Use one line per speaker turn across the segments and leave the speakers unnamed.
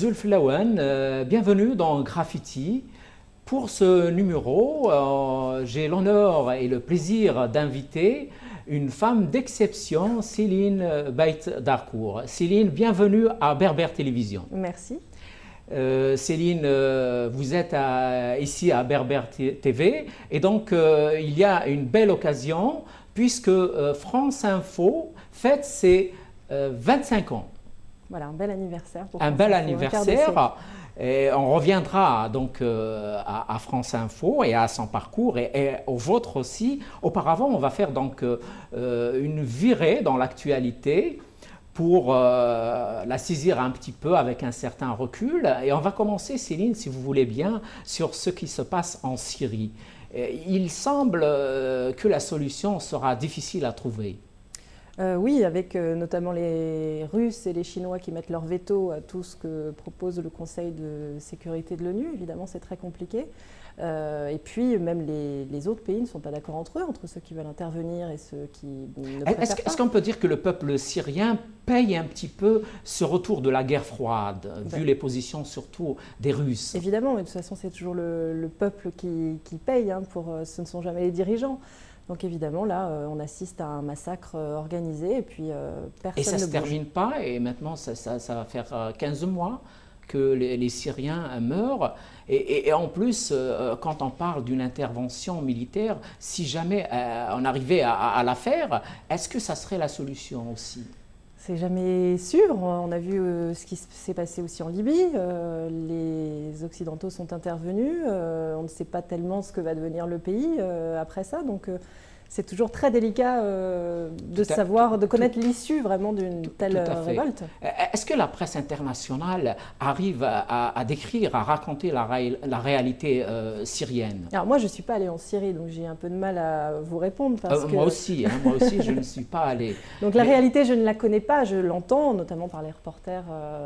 Zulf Lawan, bienvenue dans Graffiti. Pour ce numéro, j'ai l'honneur et le plaisir d'inviter une femme d'exception, Céline Bait Darkour. Céline, bienvenue à Berbère Télévision.
Merci.
Céline, vous êtes ici à Berbère TV et donc il y a une belle occasion puisque France Info fête ses 25 ans.
Voilà, un bel anniversaire. Pour
un bel anniversaire. Et on reviendra donc à France Info et à son parcours et au vôtre aussi. Auparavant, on va faire donc une virée dans l'actualité pour la saisir un petit peu avec un certain recul. Et on va commencer, Céline, si vous voulez bien, sur ce qui se passe en Syrie. Il semble que la solution sera difficile à trouver.
Oui, avec notamment les Russes et les Chinois qui mettent leur veto à tout ce que propose le Conseil de sécurité de l'ONU. Évidemment, c'est très compliqué. Et puis, même les autres pays ne sont pas d'accord entre eux, entre ceux qui veulent intervenir et ceux qui ne préfèrent pas.
Est-ce qu'on peut dire que le peuple syrien paye un petit peu ce retour de la guerre froide, vu les positions surtout des Russes?
Évidemment, mais de toute façon, c'est toujours le peuple qui paye, hein, ce ne sont jamais les dirigeants. Donc évidemment, là, on assiste à un massacre organisé et puis personne ne bouge.
Et ça ne se termine pas, et maintenant, ça va faire 15 mois que les Syriens meurent. Et en plus, quand on parle d'une intervention militaire, si jamais on arrivait à la faire, est-ce que ça serait la solution aussi?
C'est jamais sûr. On a vu ce qui s'est passé aussi en Libye. Les Occidentaux sont intervenus. On ne sait pas tellement ce que va devenir le pays après ça. Donc c'est toujours très délicat de connaître l'issue vraiment d'une telle révolte.
Est-ce que la presse internationale arrive à décrire, à raconter la réalité syrienne?
Alors moi, je ne suis pas allée en Syrie, donc j'ai un peu de mal à vous répondre.
Moi aussi, je ne suis pas allée.
Donc la réalité, je ne la connais pas, je l'entends, notamment par les reporters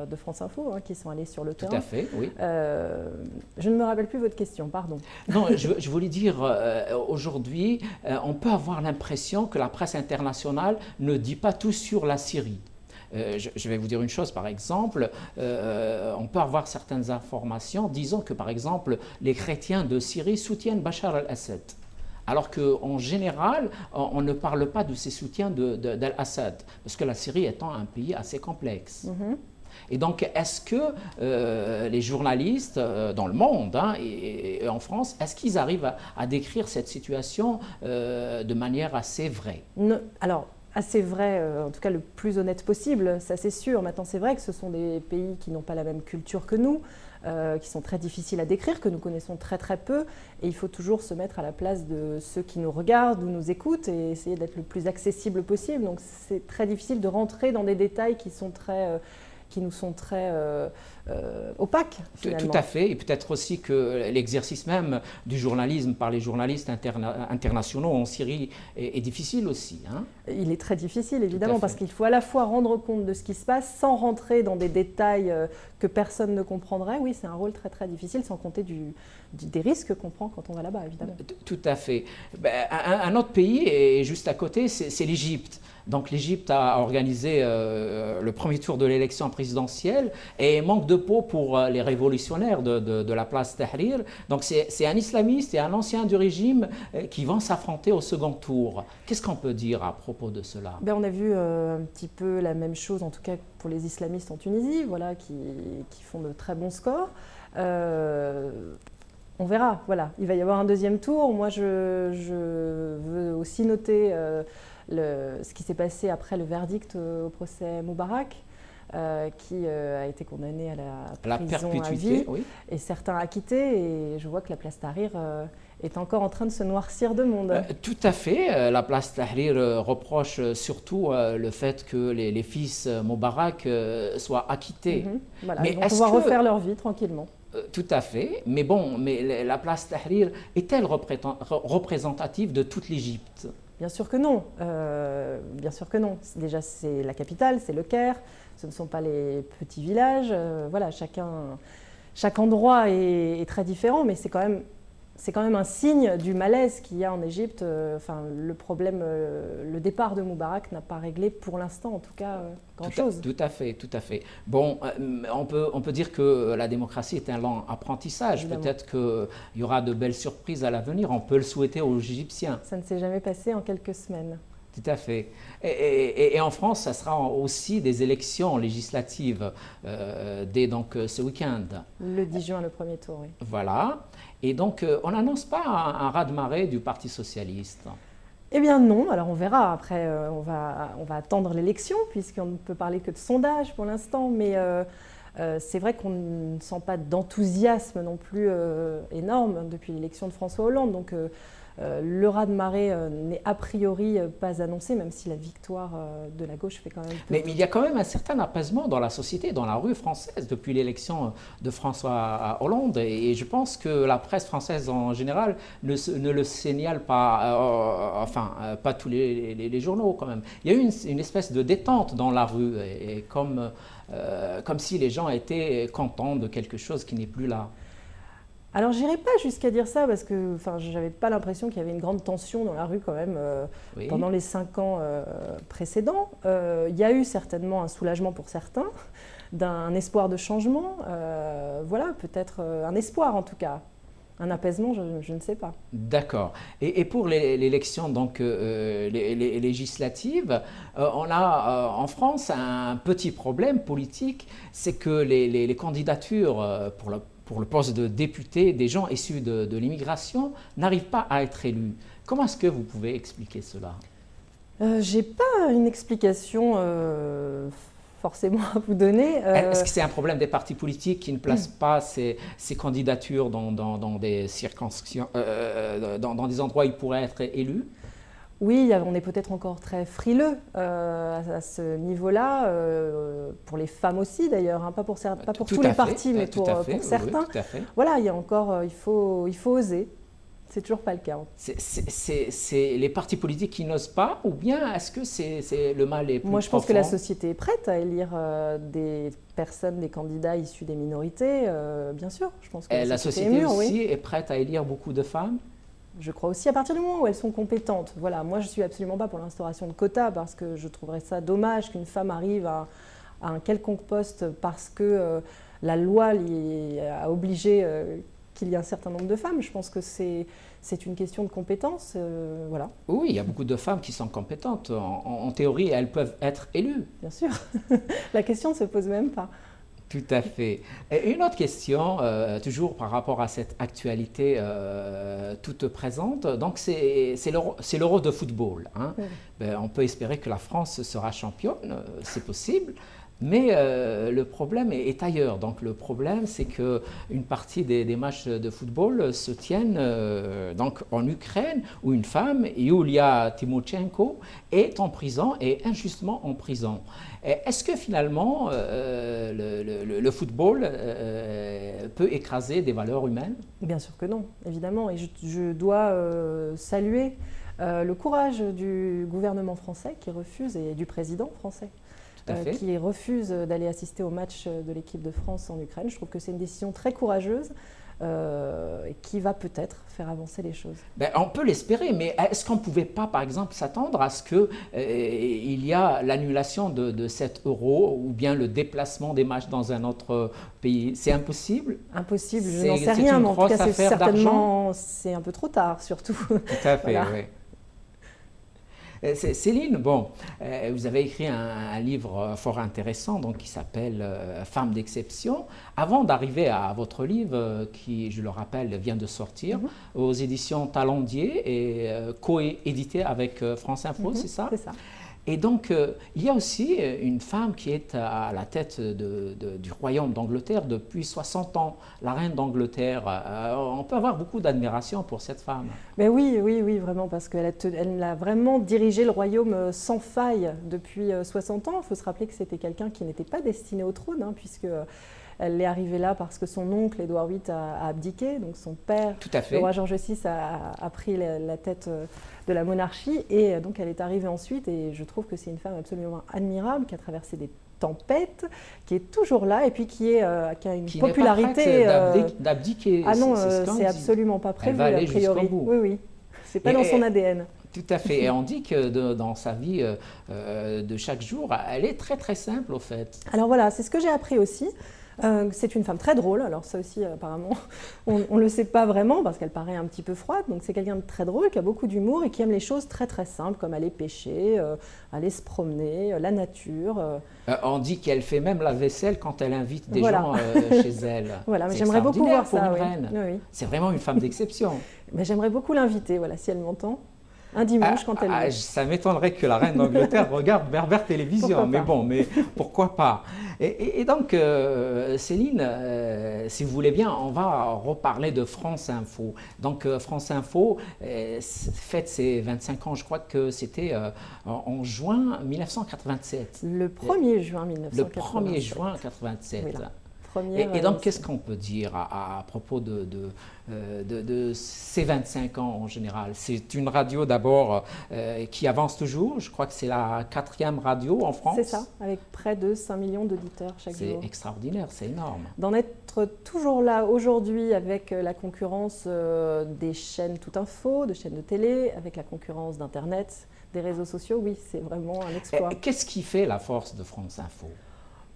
de France Info qui sont allés sur le terrain.
Tout à fait, oui.
Je ne me rappelle plus votre question, pardon.
Non, je voulais dire, aujourd'hui, on peut avoir l'impression que la presse internationale ne dit pas tout sur la Syrie. Je vais vous dire une chose, par exemple, on peut avoir certaines informations disant que, par exemple, les chrétiens de Syrie soutiennent Bachar al-Assad. Alors qu'en général, on ne parle pas de ces soutiens d'Al-Assad, parce que la Syrie étant un pays assez complexe. Et donc, est-ce que les journalistes dans le monde et en France, est-ce qu'ils arrivent à décrire cette situation de manière assez vraie?
Alors, assez vrai, en tout cas le plus honnête possible, ça c'est sûr. Maintenant, c'est vrai que ce sont des pays qui n'ont pas la même culture que nous, qui sont très difficiles à décrire, que nous connaissons très très peu. Et il faut toujours se mettre à la place de ceux qui nous regardent ou nous écoutent et essayer d'être le plus accessible possible. Donc, c'est très difficile de rentrer dans des détails qui nous sont très opaques, finalement.
Tout à fait, et peut-être aussi que l'exercice même du journalisme par les journalistes internationaux en Syrie est difficile aussi. Hein?
Il est très difficile, évidemment, parce qu'il faut à la fois rendre compte de ce qui se passe sans rentrer dans des détails que personne ne comprendrait. Oui, c'est un rôle très très difficile, sans compter des risques qu'on prend quand on va là-bas, évidemment.
Tout à fait. Un autre pays est juste à côté, c'est l'Égypte. Donc l'Égypte a organisé le premier tour de l'élection présidentielle et manque de peau pour les révolutionnaires de la place Tahrir. Donc c'est un islamiste et un ancien du régime qui vont s'affronter au second tour. Qu'est-ce qu'on peut dire à propos de cela?
On a vu un petit peu la même chose, en tout cas pour les islamistes en Tunisie, voilà, qui font de très bons scores. On verra, voilà. Il va y avoir un deuxième tour. Moi, je veux aussi noter ce qui s'est passé après le verdict au procès Moubarak, qui a été condamné à la prison à vie,
oui.
Et certains acquittés. Et je vois que la place Tahrir est encore en train de se noircir de monde.
Tout à fait. La place Tahrir reproche surtout le fait que les fils Moubarak soient acquittés.
Voilà, mais ils vont pouvoir refaire leur vie tranquillement.
Tout à fait, mais bon, la place Tahrir est-elle représentative de toute l'Égypte?
Bien sûr que non. Bien sûr que non. Déjà, c'est la capitale, c'est le Caire. Ce ne sont pas les petits villages. Voilà, chaque endroit est très différent, mais c'est quand même c'est quand même un signe du malaise qu'il y a en Égypte. Enfin, le problème, le départ de Moubarak n'a pas réglé pour l'instant, en tout cas, grand-chose.
Tout à fait, tout à fait. Bon, on peut dire que la démocratie est un lent apprentissage.
Évidemment.
Peut-être qu'il y aura de belles surprises à l'avenir. On peut le souhaiter aux Égyptiens.
Ça ne s'est jamais passé en quelques semaines.
Tout à fait. Et en France, ça sera aussi des élections législatives dès donc ce week-end.
Le 10 juin, le premier tour, oui.
Voilà. Et donc, on n'annonce pas un raz-de-marée du Parti socialiste.
Eh bien non, alors on verra. Après, on va attendre l'élection, puisqu'on ne peut parler que de sondage pour l'instant. Mais c'est vrai qu'on ne sent pas d'enthousiasme non plus énorme depuis l'élection de François Hollande. Donc le raz-de-marée n'est a priori pas annoncé, même si la victoire de la gauche fait quand même peur.
Mais il y a quand même un certain apaisement dans la société, dans la rue française, depuis l'élection de François Hollande. Et je pense que la presse française en général ne le signale pas, pas tous les journaux quand même. Il y a eu une espèce de détente dans la rue, et comme si les gens étaient contents de quelque chose qui n'est plus là.
Alors, j'irai pas jusqu'à dire ça parce que j'avais pas l'impression qu'il y avait une grande tension dans la rue quand même
Oui.
pendant les 5 ans précédents. Il y a eu certainement un soulagement pour certains, d'un espoir de changement. Voilà, peut-être un espoir en tout cas. Un apaisement, je ne sais pas.
D'accord. Et pour l'élection donc les législatives, on a en France un petit problème politique, c'est que les candidatures pour le poste de député des gens issus de l'immigration n'arrivent pas à être élus. Comment est-ce que vous pouvez expliquer cela?
J'ai pas une explication forcément à vous donner.
Est-ce que c'est un problème des partis politiques qui ne placent pas ces candidatures dans des circonscriptions, dans des endroits où ils pourraient être élus?
Oui, on est peut-être encore très frileux à ce niveau-là, pour les femmes aussi d'ailleurs, hein, pas pour tous les partis, mais pour certains.
Oui, tout à fait.
Voilà, il y a encore, il faut oser. C'est toujours pas le cas.
C'est les partis politiques qui n'osent pas, ou bien est-ce que c'est le mal est plus
Moi, je pense
profond?
que la société est prête à élire des personnes, des candidats issus des minorités, bien sûr. Je pense que
la société
est mûre,
aussi
oui.
est prête à élire beaucoup de femmes?
Je crois aussi à partir du moment où elles sont compétentes. Voilà, moi je suis absolument pas pour l'instauration de quotas parce que je trouverais ça dommage qu'une femme arrive à un quelconque poste parce que la loi a obligé qu'il y ait un certain nombre de femmes. Je pense que c'est une question de compétence. Voilà.
Oui, il y a beaucoup de femmes qui sont compétentes. En théorie, elles peuvent être élues.
Bien sûr. La question ne se pose même pas.
Tout à fait. Et une autre question, toujours par rapport à cette actualité toute présente, donc c'est l'Euro de football. Hein.
Oui.
Ben, on peut espérer que la France sera championne, c'est possible, mais le problème est ailleurs. Donc le problème, c'est qu'une partie des matchs de football se tiennent donc en Ukraine, où une femme, Yulia Tymoshenko, est en prison et injustement en prison. Est-ce que finalement le football peut écraser des valeurs humaines?
Bien sûr que non, évidemment. Et je dois saluer le courage du gouvernement français qui refuse, et du président français, qui refuse d'aller assister au match de l'équipe de France en Ukraine. Je trouve que c'est une décision très courageuse et qui va peut-être faire avancer les choses.
Ben, on peut l'espérer, mais est-ce qu'on ne pouvait pas, par exemple, s'attendre à ce qu'il y a l'annulation de cet euro ou bien le déplacement des matchs dans un autre pays? C'est impossible?
Impossible, je n'en sais rien, mais en tout cas, c'est certainement un peu trop tard, surtout.
Tout à fait,
Voilà.
oui. Céline, bon, vous avez écrit un livre fort intéressant donc, qui s'appelle Femmes d'exception. Avant d'arriver à votre livre, qui, je le rappelle, vient de sortir aux éditions Talendier et coédité avec France Info, c'est ça?
C'est ça.
Et donc, il y a aussi une femme qui est à la tête du royaume d'Angleterre depuis 60 ans, la reine d'Angleterre. On peut avoir beaucoup d'admiration pour cette femme.
Mais oui, vraiment, parce qu'elle a vraiment dirigé le royaume sans faille depuis 60 ans. Il faut se rappeler que c'était quelqu'un qui n'était pas destiné au trône, hein, puisque Elle est arrivée là parce que son oncle, Édouard VIII, a abdiqué. Donc son père,
Tout à fait.
le roi George VI, a pris la tête de la monarchie. Et donc elle est arrivée ensuite. Et je trouve que c'est une femme absolument admirable qui a traversé des tempête, qui est toujours là et puis qui a une popularité.
D'abdiquer.
Ah non, c'est absolument pas prévu,
a
priori.
jusqu'au bout.
Oui, oui. C'est pas dans son ADN.
Tout à fait. Et on dit que dans sa vie de chaque jour, elle est très très simple au fait.
Alors voilà, c'est ce que j'ai appris aussi. C'est une femme très drôle, alors ça aussi apparemment on ne le sait pas vraiment parce qu'elle paraît un petit peu froide, donc c'est quelqu'un de très drôle qui a beaucoup d'humour et qui aime les choses très très simples comme aller pêcher, aller se promener, la nature.
On dit qu'elle fait même la vaisselle quand elle invite des gens chez elle.
Voilà, mais j'aimerais beaucoup voir ça.
Pour une reine.
Oui.
C'est vraiment une femme d'exception.
Mais j'aimerais beaucoup l'inviter, voilà, si elle m'entend. Un dimanche quand elle vient.
Ça m'étonnerait que la reine d'Angleterre regarde Berbère Télévision, mais pourquoi pas. Et donc, Céline, si vous voulez bien, on va reparler de France Info. Donc, France Info fête ses 25 ans, je crois que c'était en juin 1987.
Le 1er juin 1987.
Le 1er juin 1987.
Voilà.
Et donc, qu'est-ce qu'on peut dire à propos de ces 25 ans en général? C'est une radio d'abord qui avance toujours. Je crois que c'est la 4e radio en France.
C'est ça, avec près de 5 millions d'auditeurs chaque jour.
C'est extraordinaire, c'est énorme.
D'en être toujours là aujourd'hui avec la concurrence des chaînes Tout Info, de chaînes de télé, avec la concurrence d'Internet, des réseaux sociaux, oui, c'est vraiment un exploit.
Qu'est-ce qui fait la force de France Info?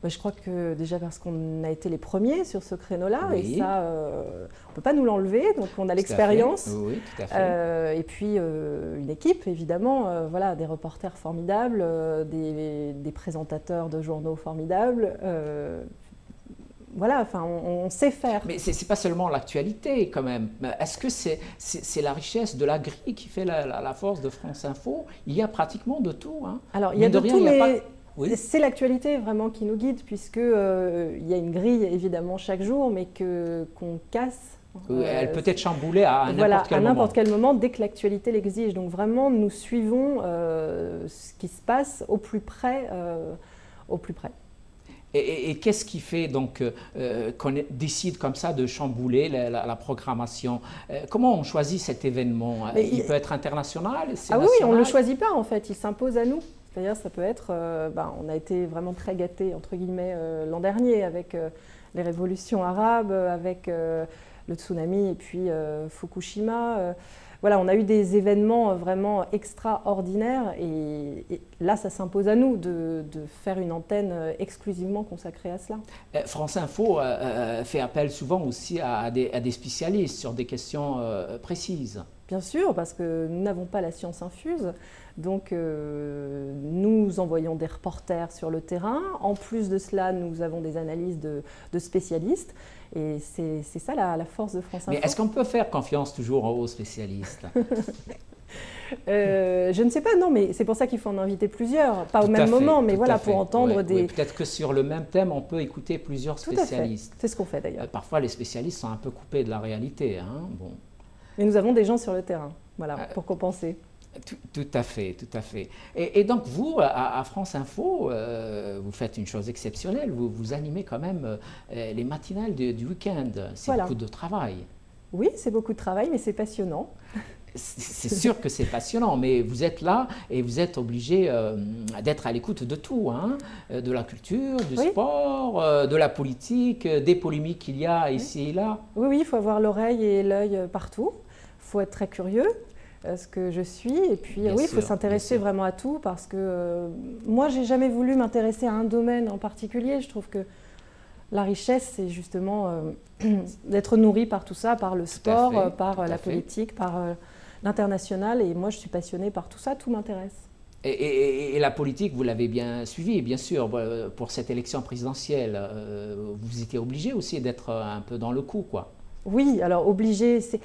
Je crois que déjà parce qu'on a été les premiers sur ce créneau-là,
oui.
Et ça, on ne peut pas nous l'enlever, donc on a l'expérience.
Oui, tout à fait.
Et puis une équipe, évidemment, voilà, des reporters formidables, des présentateurs de journaux formidables. Voilà, enfin, on sait faire.
Mais ce n'est pas seulement l'actualité, quand même. Est-ce que c'est la richesse de la grille qui fait la force de France Info? Il y a pratiquement de tout. Hein.
Alors, il y a de tout, mais... Oui. C'est l'actualité vraiment qui nous guide, puisqu'il y a une grille évidemment chaque jour, mais qu'on casse.
Elle peut être chamboulée à
n'importe quel moment, dès que l'actualité l'exige. Donc vraiment, nous suivons ce qui se passe au plus près.
Et qu'est-ce qui fait donc qu'on décide comme ça de chambouler la programmation? Comment on choisit cet événement? Il peut être international?
Ah oui, on ne le choisit pas en fait, il s'impose à nous. C'est-à-dire, ça peut être, on a été vraiment très gâtés, entre guillemets, l'an dernier avec les révolutions arabes, avec le tsunami et puis Fukushima. Voilà, on a eu des événements vraiment extraordinaires et là, ça s'impose à nous de faire une antenne exclusivement consacrée à cela.
France Info fait appel souvent aussi à des spécialistes sur des questions précises.
Bien sûr, parce que nous n'avons pas la science infuse. Donc, nous envoyons des reporters sur le terrain. En plus de cela, nous avons des analyses de spécialistes. Et c'est ça la force de France Info.
Mais est-ce qu'on peut faire confiance toujours aux spécialistes?
Je ne sais pas, non, mais c'est pour ça qu'il faut en inviter plusieurs. Pas au même moment, mais voilà, pour entendre des...
Oui, peut-être que sur le même thème, on peut écouter plusieurs spécialistes.
C'est ce qu'on fait d'ailleurs.
Parfois, les spécialistes sont un peu coupés de la réalité. Hein. Bon.
Mais nous avons des gens sur le terrain, voilà, pour compenser.
Tout à fait, tout à fait. Et donc vous, à France Info, vous faites une chose exceptionnelle, vous animez quand même les matinales du week-end. C'est beaucoup de travail. Oui,
c'est beaucoup de travail, mais c'est passionnant.
C'est sûr que c'est passionnant, mais vous êtes là et vous êtes obligé d'être à l'écoute de tout, hein, de la culture, du sport, de la politique, des polémiques qu'il y a ici et là.
Oui, il faut avoir l'oreille et l'œil partout, il faut être très curieux. Ce que je suis, et puis il faut s'intéresser vraiment à tout, parce que moi j'ai jamais voulu m'intéresser à un domaine en particulier. Je trouve que la richesse, c'est justement d'être nourri par tout ça, par le sport, par la politique, par l'international, et moi je suis passionnée par tout ça, tout m'intéresse.
Et la politique, vous l'avez bien suivie, bien sûr, pour cette élection présidentielle. Vous étiez obligé aussi d'être un peu dans le coup, quoi.
Oui, alors obligé, c'est...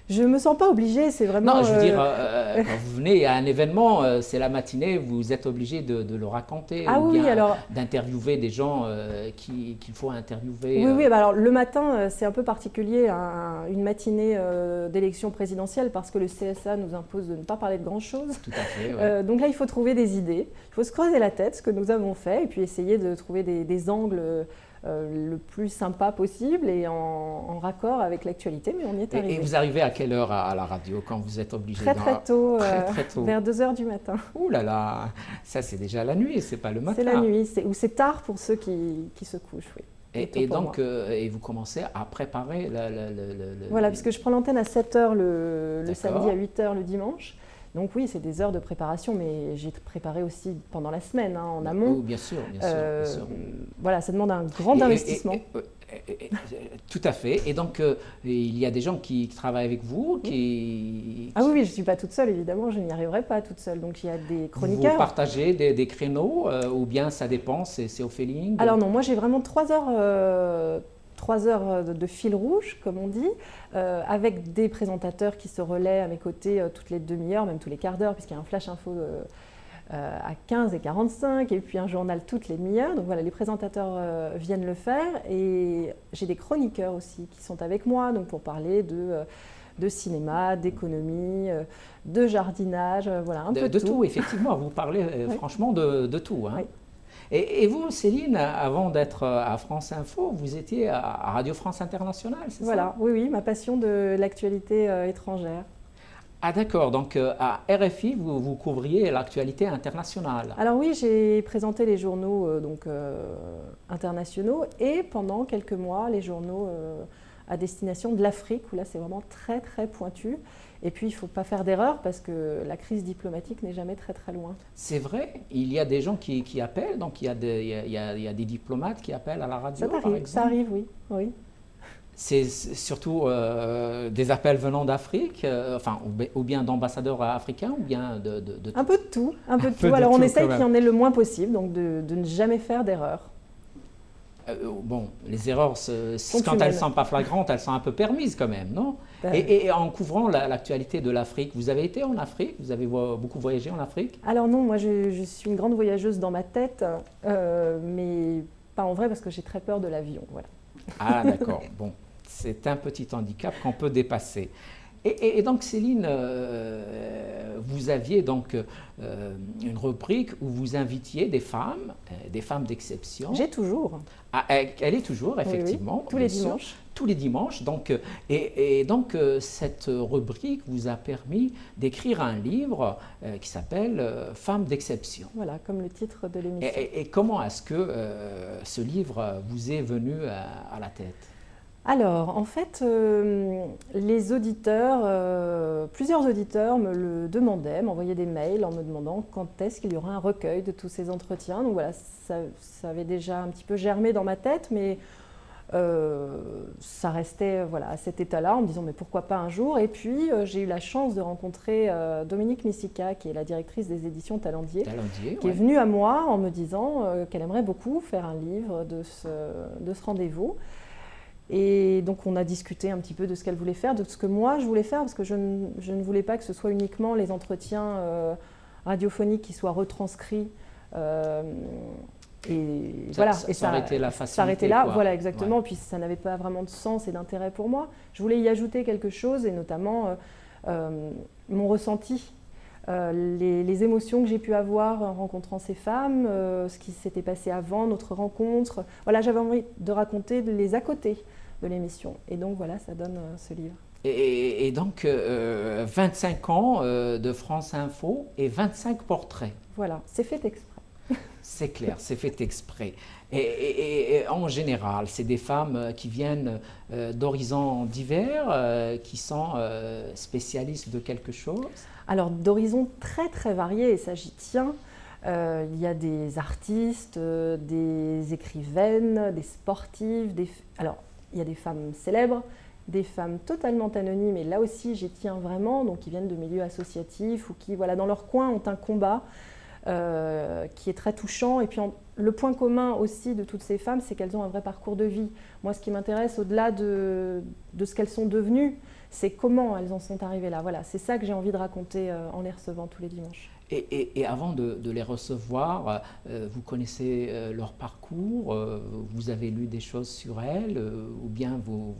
Je ne me sens pas obligée, c'est vraiment...
Non, je veux dire, quand vous venez à un événement, c'est la matinée, vous êtes obligé de le raconter, d'interviewer des gens qu'il faut interviewer.
Oui, alors le matin, c'est un peu particulier, une matinée d'élection présidentielle, parce que le CSA nous impose de ne pas parler de grand-chose.
Tout à fait, ouais.
Donc là, il faut trouver des idées, il faut se creuser la tête, ce que nous avons fait, et puis essayer de trouver des angles le plus sympa possible et en raccord avec l'actualité, mais on y est arrivé.
Et vous arrivez à quelle heure à la radio quand vous êtes obligé
Très tôt,
très tôt.
vers 2 heures du matin.
Ouh là là, ça c'est déjà la nuit, c'est pas le matin.
C'est la nuit, ou c'est tard pour ceux qui se couchent, oui.
Et donc, et vous commencez à préparer
Voilà, puisque je prends l'antenne à 7 heures le samedi, à 8 heures le dimanche. Donc oui, c'est des heures de préparation, mais j'ai préparé aussi pendant la semaine, hein, en amont.
Oui, bien sûr, bien sûr.
Voilà, ça demande un grand investissement.
Tout à fait. Et donc, il y a des gens qui travaillent avec vous,
Ah oui, je ne suis pas toute seule, évidemment, je n'y arriverai pas toute seule. Donc il y a des chroniqueurs.
Vous partagez des créneaux, ou bien ça dépend, c'est au feeling?
Alors non, moi j'ai vraiment 3 heures... 3 heures de fil rouge, comme on dit, avec des présentateurs qui se relaient à mes côtés toutes les demi-heures, même tous les quarts d'heure, puisqu'il y a un flash info à 15h45 et puis un journal toutes les demi-heures. Donc voilà, les présentateurs viennent le faire et j'ai des chroniqueurs aussi qui sont avec moi donc pour parler de cinéma, d'économie, de jardinage, voilà, un peu
de
tout.
tout, effectivement, vous parlez franchement de tout. Hein.
Oui.
Et vous, Céline, avant d'être à France Info, vous étiez à Radio France Internationale, c'est ça?
Voilà, oui, ma passion de l'actualité étrangère.
Ah d'accord, donc à RFI, vous couvriez l'actualité internationale.
Alors oui, j'ai présenté les journaux internationaux et pendant quelques mois, les journaux à destination de l'Afrique, où là c'est vraiment très très pointu. Et puis il ne faut pas faire d'erreur parce que la crise diplomatique n'est jamais très très loin.
C'est vrai, il y a des gens qui appellent, donc il y a des diplomates qui appellent à la radio, par exemple.
Ça arrive, oui. Oui.
C'est surtout des appels venant d'Afrique, ou bien d'ambassadeurs africains, ou bien de tout.
Un peu de tout, un peu de tout. Alors on essaye qu'il y en ait le moins possible, donc de ne jamais faire d'erreur.
Bon, les erreurs, quand elles ne sont pas flagrantes, elles sont un peu permises quand même, non? Et en couvrant l'actualité de l'Afrique, vous avez été en Afrique? Vous avez beaucoup voyagé en Afrique?
Alors non, moi je suis une grande voyageuse dans ma tête, mais pas en vrai parce que j'ai très peur de l'avion. Voilà.
Ah d'accord, bon, c'est un petit handicap qu'on peut dépasser. Et donc Céline, vous aviez donc une rubrique où vous invitiez des femmes d'exception.
J'ai toujours.
Ah, elle est toujours, effectivement.
Oui, tous les dimanches.
Tous les dimanches. Donc, et donc cette rubrique vous a permis d'écrire un livre qui s'appelle Femmes d'exception.
Voilà, comme le titre de l'émission.
Et comment est-ce que ce livre vous est venu à la tête?
Alors, en fait, les auditeurs, plusieurs auditeurs me le demandaient, m'envoyaient des mails en me demandant quand est-ce qu'il y aura un recueil de tous ces entretiens. Donc voilà, ça avait déjà un petit peu germé dans ma tête, mais ça restait voilà, à cet état-là en me disant mais pourquoi pas un jour. Et puis j'ai eu la chance de rencontrer Dominique Missika, qui est la directrice des éditions Talendier, qui est venue à moi en me disant qu'elle aimerait beaucoup faire un livre de ce rendez-vous. Et donc on a discuté un petit peu de ce qu'elle voulait faire, de ce que moi je voulais faire, parce que je ne voulais pas que ce soit uniquement les entretiens radiophoniques qui soient retranscrits. Et voilà, et ça
arrêtait la facilité.
S'arrêtait là,
quoi.
voilà exactement.
Ouais.
Puis ça n'avait pas vraiment de sens et d'intérêt pour moi. Je voulais y ajouter quelque chose, et notamment mon ressenti. Les émotions que j'ai pu avoir en rencontrant ces femmes, ce qui s'était passé avant notre rencontre. Voilà, j'avais envie de raconter les à côté de l'émission. Et donc voilà, ça donne ce livre.
Et donc 25 ans de France Info et 25 portraits.
Voilà, c'est fait exprès.
C'est clair, c'est fait exprès. Et en général, c'est des femmes qui viennent d'horizons divers, qui sont spécialistes de quelque chose.
Alors d'horizons très très variés, et ça j'y tiens. Il y a des artistes, des écrivaines, des sportives. Alors il y a des femmes célèbres, des femmes totalement anonymes, et là aussi j'y tiens vraiment, donc qui viennent de milieux associatifs ou qui, voilà, dans leur coin, ont un combat qui est très touchant. Et puis le point commun aussi de toutes ces femmes, c'est qu'elles ont un vrai parcours de vie. Moi, ce qui m'intéresse au-delà de ce qu'elles sont devenues, c'est comment elles en sont arrivées là. Voilà, c'est ça que j'ai envie de raconter en les recevant tous les dimanches.
Et avant de les recevoir, vous connaissez leur parcours, vous avez lu des choses sur elles, ou bien vous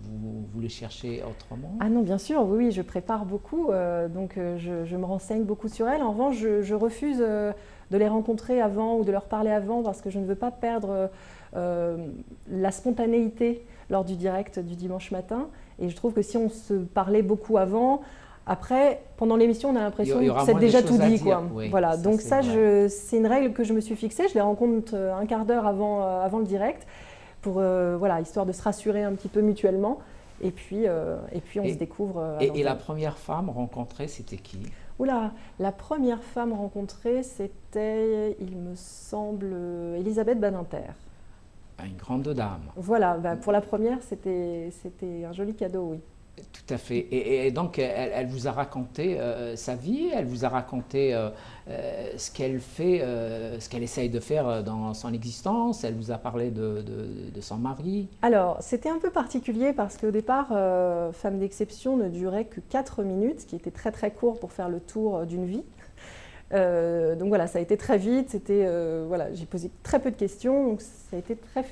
les cherchez autrement?
Ah non, bien sûr, oui, je prépare beaucoup, donc je me renseigne beaucoup sur elles. En revanche, je refuse de les rencontrer avant ou de leur parler avant parce que je ne veux pas perdre la spontanéité lors du direct du dimanche matin. Et je trouve que si on se parlait beaucoup avant, après, pendant l'émission, on a l'impression que c'est déjà tout dit, quoi.
Oui,
voilà, donc ça,
vrai.
c'est une règle que je me suis fixée. Je les rencontre un quart d'heure avant le direct, pour, voilà, histoire de se rassurer un petit peu mutuellement. Et puis on se découvre.
Et la première femme rencontrée, c'était qui?
Oula, la première femme rencontrée, c'était, il me semble, Elisabeth Badinter.
Une grande dame.
Voilà, pour la première, c'était un joli cadeau, oui.
Tout à fait. Et donc, elle vous a raconté sa vie, elle vous a raconté ce qu'elle fait, ce qu'elle essaye de faire dans son existence, elle vous a parlé de son mari.
Alors, c'était un peu particulier parce qu'au départ, Femme d'exception ne durait que 4 minutes, ce qui était très très court pour faire le tour d'une vie. Donc voilà, ça a été très vite, voilà, j'ai posé très peu de questions, donc ça a été très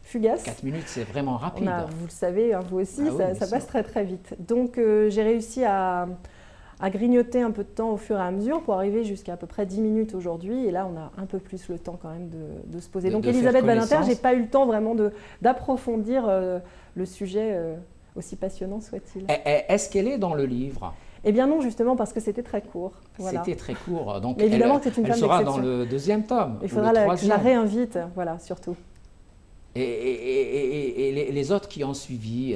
fugace.
4 minutes, c'est vraiment rapide.
Vous le savez, hein, vous aussi, ça passe très très vite. Donc j'ai réussi à grignoter un peu de temps au fur et à mesure pour arriver jusqu'à peu près 10 minutes aujourd'hui. Et là, on a un peu plus le temps quand même de se poser. Donc Elisabeth Badinter, je n'ai pas eu le temps vraiment d'approfondir le sujet, aussi passionnant soit-il.
Est-ce qu'elle est dans le livre?
Eh bien non, justement, parce que c'était très court. Voilà.
C'était très court. Donc
mais évidemment que c'est une femme
d'exception. Elle
d'exception.
sera dans le 2e tome.
Il faudra que je la réinvite, voilà, surtout.
Et les autres qui ont suivi,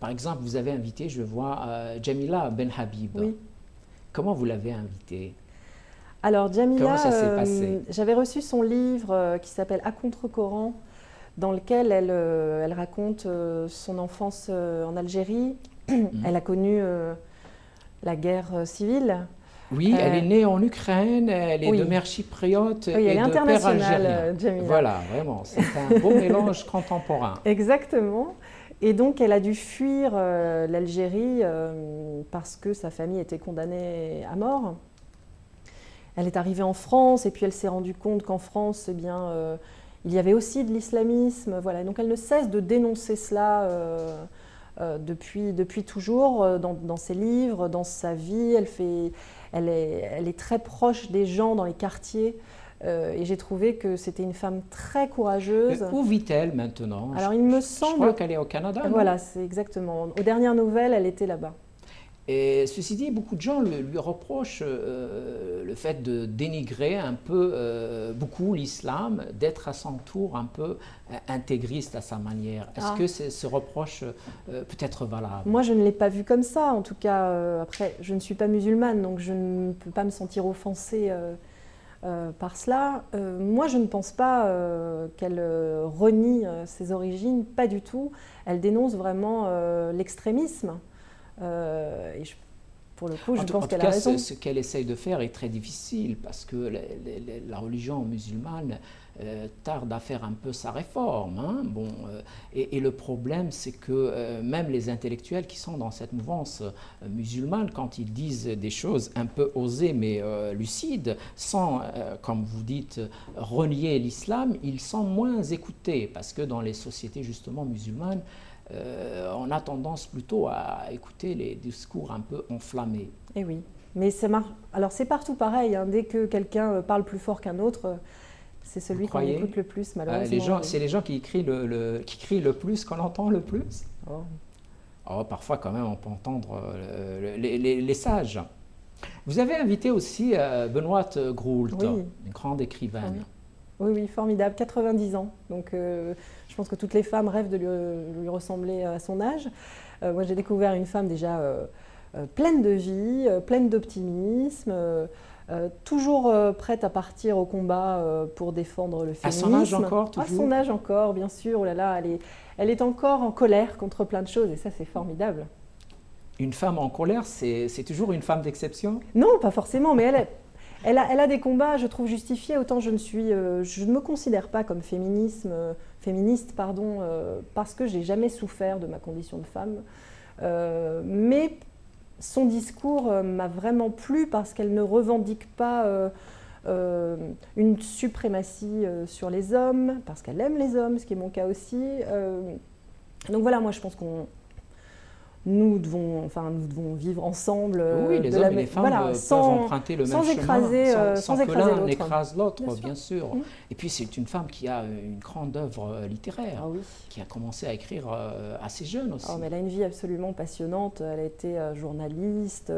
par exemple, vous avez invité, je vois, Jamila Benhabib.
Oui.
Comment vous l'avez invitée?
Alors, Jamila,
comment ça s'est passé?
J'avais reçu son livre qui s'appelle À contre-courant, dans lequel elle raconte son enfance en Algérie. Elle a connu la guerre civile.
Oui, elle est née en Ukraine, elle est de mère chypriote et de père algérien.
Jamila.
Voilà, vraiment, c'est un beau mélange contemporain.
Exactement. Et donc, elle a dû fuir l'Algérie parce que sa famille était condamnée à mort. Elle est arrivée en France et puis elle s'est rendue compte qu'en France, eh bien, il y avait aussi de l'islamisme. Voilà. Donc, elle ne cesse de dénoncer cela depuis toujours dans ses livres, dans sa vie. Elle est très proche des gens dans les quartiers et j'ai trouvé que c'était une femme très courageuse.
Où vit-elle maintenant?
Alors il me semble...
Je crois qu'elle est au Canada.
Voilà, c'est exactement. Aux dernières nouvelles, elle était là-bas.
Et ceci dit, beaucoup de gens lui reprochent le fait de dénigrer un peu, beaucoup l'islam, d'être à son tour un peu intégriste à sa manière. Est-ce que ce reproche peut être valable?
Moi, je ne l'ai pas vu comme ça. En tout cas, après, je ne suis pas musulmane, donc je ne peux pas me sentir offensée par cela. Moi, je ne pense pas qu'elle renie ses origines, pas du tout. Elle dénonce vraiment l'extrémisme. Et pour le coup, je pense qu'elle a raison.
Ce qu'elle essaye de faire est très difficile parce que la religion musulmane tarde à faire un peu sa réforme. Hein. Bon, et le problème, c'est que même les intellectuels qui sont dans cette mouvance musulmane, quand ils disent des choses un peu osées mais lucides, sans, comme vous dites, renier l'islam, ils sont moins écoutés parce que dans les sociétés justement musulmanes, on a tendance plutôt à écouter les discours un peu enflammés.
Eh oui, mais ça marche. Alors c'est partout pareil, hein. Dès que quelqu'un parle plus fort qu'un autre, c'est celui qu'on écoute le plus, malheureusement.
C'est les gens qui crient le plus qu'on entend le plus. Parfois quand même on peut entendre les sages. Vous avez invité aussi Benoît Groult, une grande écrivaine.
Oui, formidable, 90 ans. Donc je pense que toutes les femmes rêvent de lui ressembler à son âge. Moi, j'ai découvert une femme déjà pleine de vie, pleine d'optimisme, toujours prête à partir au combat pour défendre le féminisme.
À son âge encore, toujours?
À son âge encore, bien sûr. Oh là là, elle est encore en colère contre plein de choses et ça, c'est formidable.
Une femme en colère, c'est toujours une femme d'exception?
Non, pas forcément, mais elle a des combats, je trouve, justifiés. Autant je ne me considère pas comme féministe, parce que j'ai jamais souffert de ma condition de femme. Mais son discours m'a vraiment plu parce qu'elle ne revendique pas une suprématie sur les hommes, parce qu'elle aime les hommes, ce qui est mon cas aussi. Donc voilà, moi je pense qu'on nous devons vivre ensemble.
Oui, les hommes et les femmes peuvent emprunter le même chemin, sans que l'un n'écrase l'autre, bien sûr. Et puis c'est une femme qui a une grande œuvre littéraire, qui a commencé à écrire assez jeune aussi.
Mais elle a une vie absolument passionnante, elle a été journaliste,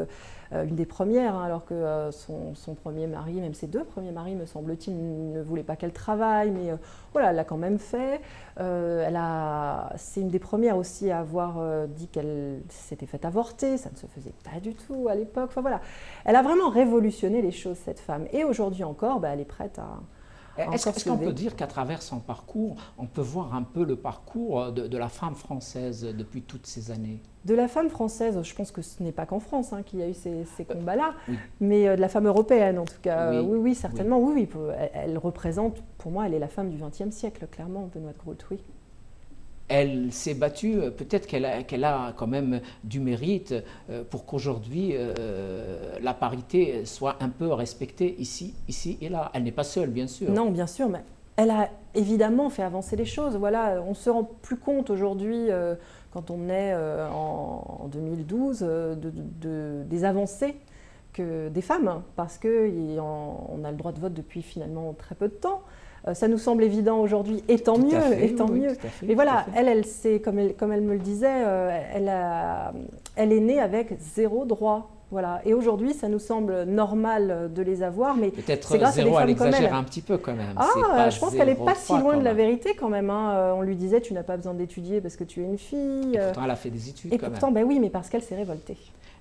une des premières, alors que son premier mari, même ses deux premiers maris, me semble-t-il, ne voulaient pas qu'elle travaille, mais voilà, elle l'a quand même fait. C'est une des premières aussi à avoir dit qu'elle s'était faite avorter, ça ne se faisait pas du tout à l'époque. Enfin voilà, elle a vraiment révolutionné les choses, cette femme. Et aujourd'hui encore, elle est prête à...
Est-ce qu'on peut dire qu'à travers son parcours, on peut voir un peu le parcours de la femme française depuis toutes ces années?
De la femme française, je pense que ce n'est pas qu'en France qu'il y a eu ces combats-là, mais de la femme européenne en tout cas. Oui, certainement. Oui. Elle représente, pour moi, elle est la femme du XXe siècle, clairement, Benoît de Groot, oui.
Elle s'est battue, peut-être qu'elle a quand même du mérite pour qu'aujourd'hui la parité soit un peu respectée ici et là. Elle n'est pas seule, bien sûr.
Non, bien sûr, mais elle a évidemment fait avancer les choses. Voilà, on se rend plus compte aujourd'hui, quand on est en 2012, des avancées que des femmes, parce qu'on a le droit de vote depuis finalement très peu de temps. Ça nous semble évident aujourd'hui, et tant mieux, et tant mieux. Mais voilà, elle sait, comme elle me le disait, elle est née avec 0 droit. Voilà. Et aujourd'hui, ça nous semble normal de les avoir, mais
c'est grâce à des femmes comme elle. Exagère un petit peu quand même.
Je pense qu'elle n'est pas si loin de la vérité quand même. On lui disait, tu n'as pas besoin d'étudier parce que tu es une fille.
Et pourtant, elle a fait des études quand même.
Et pourtant, oui, mais parce qu'elle s'est révoltée.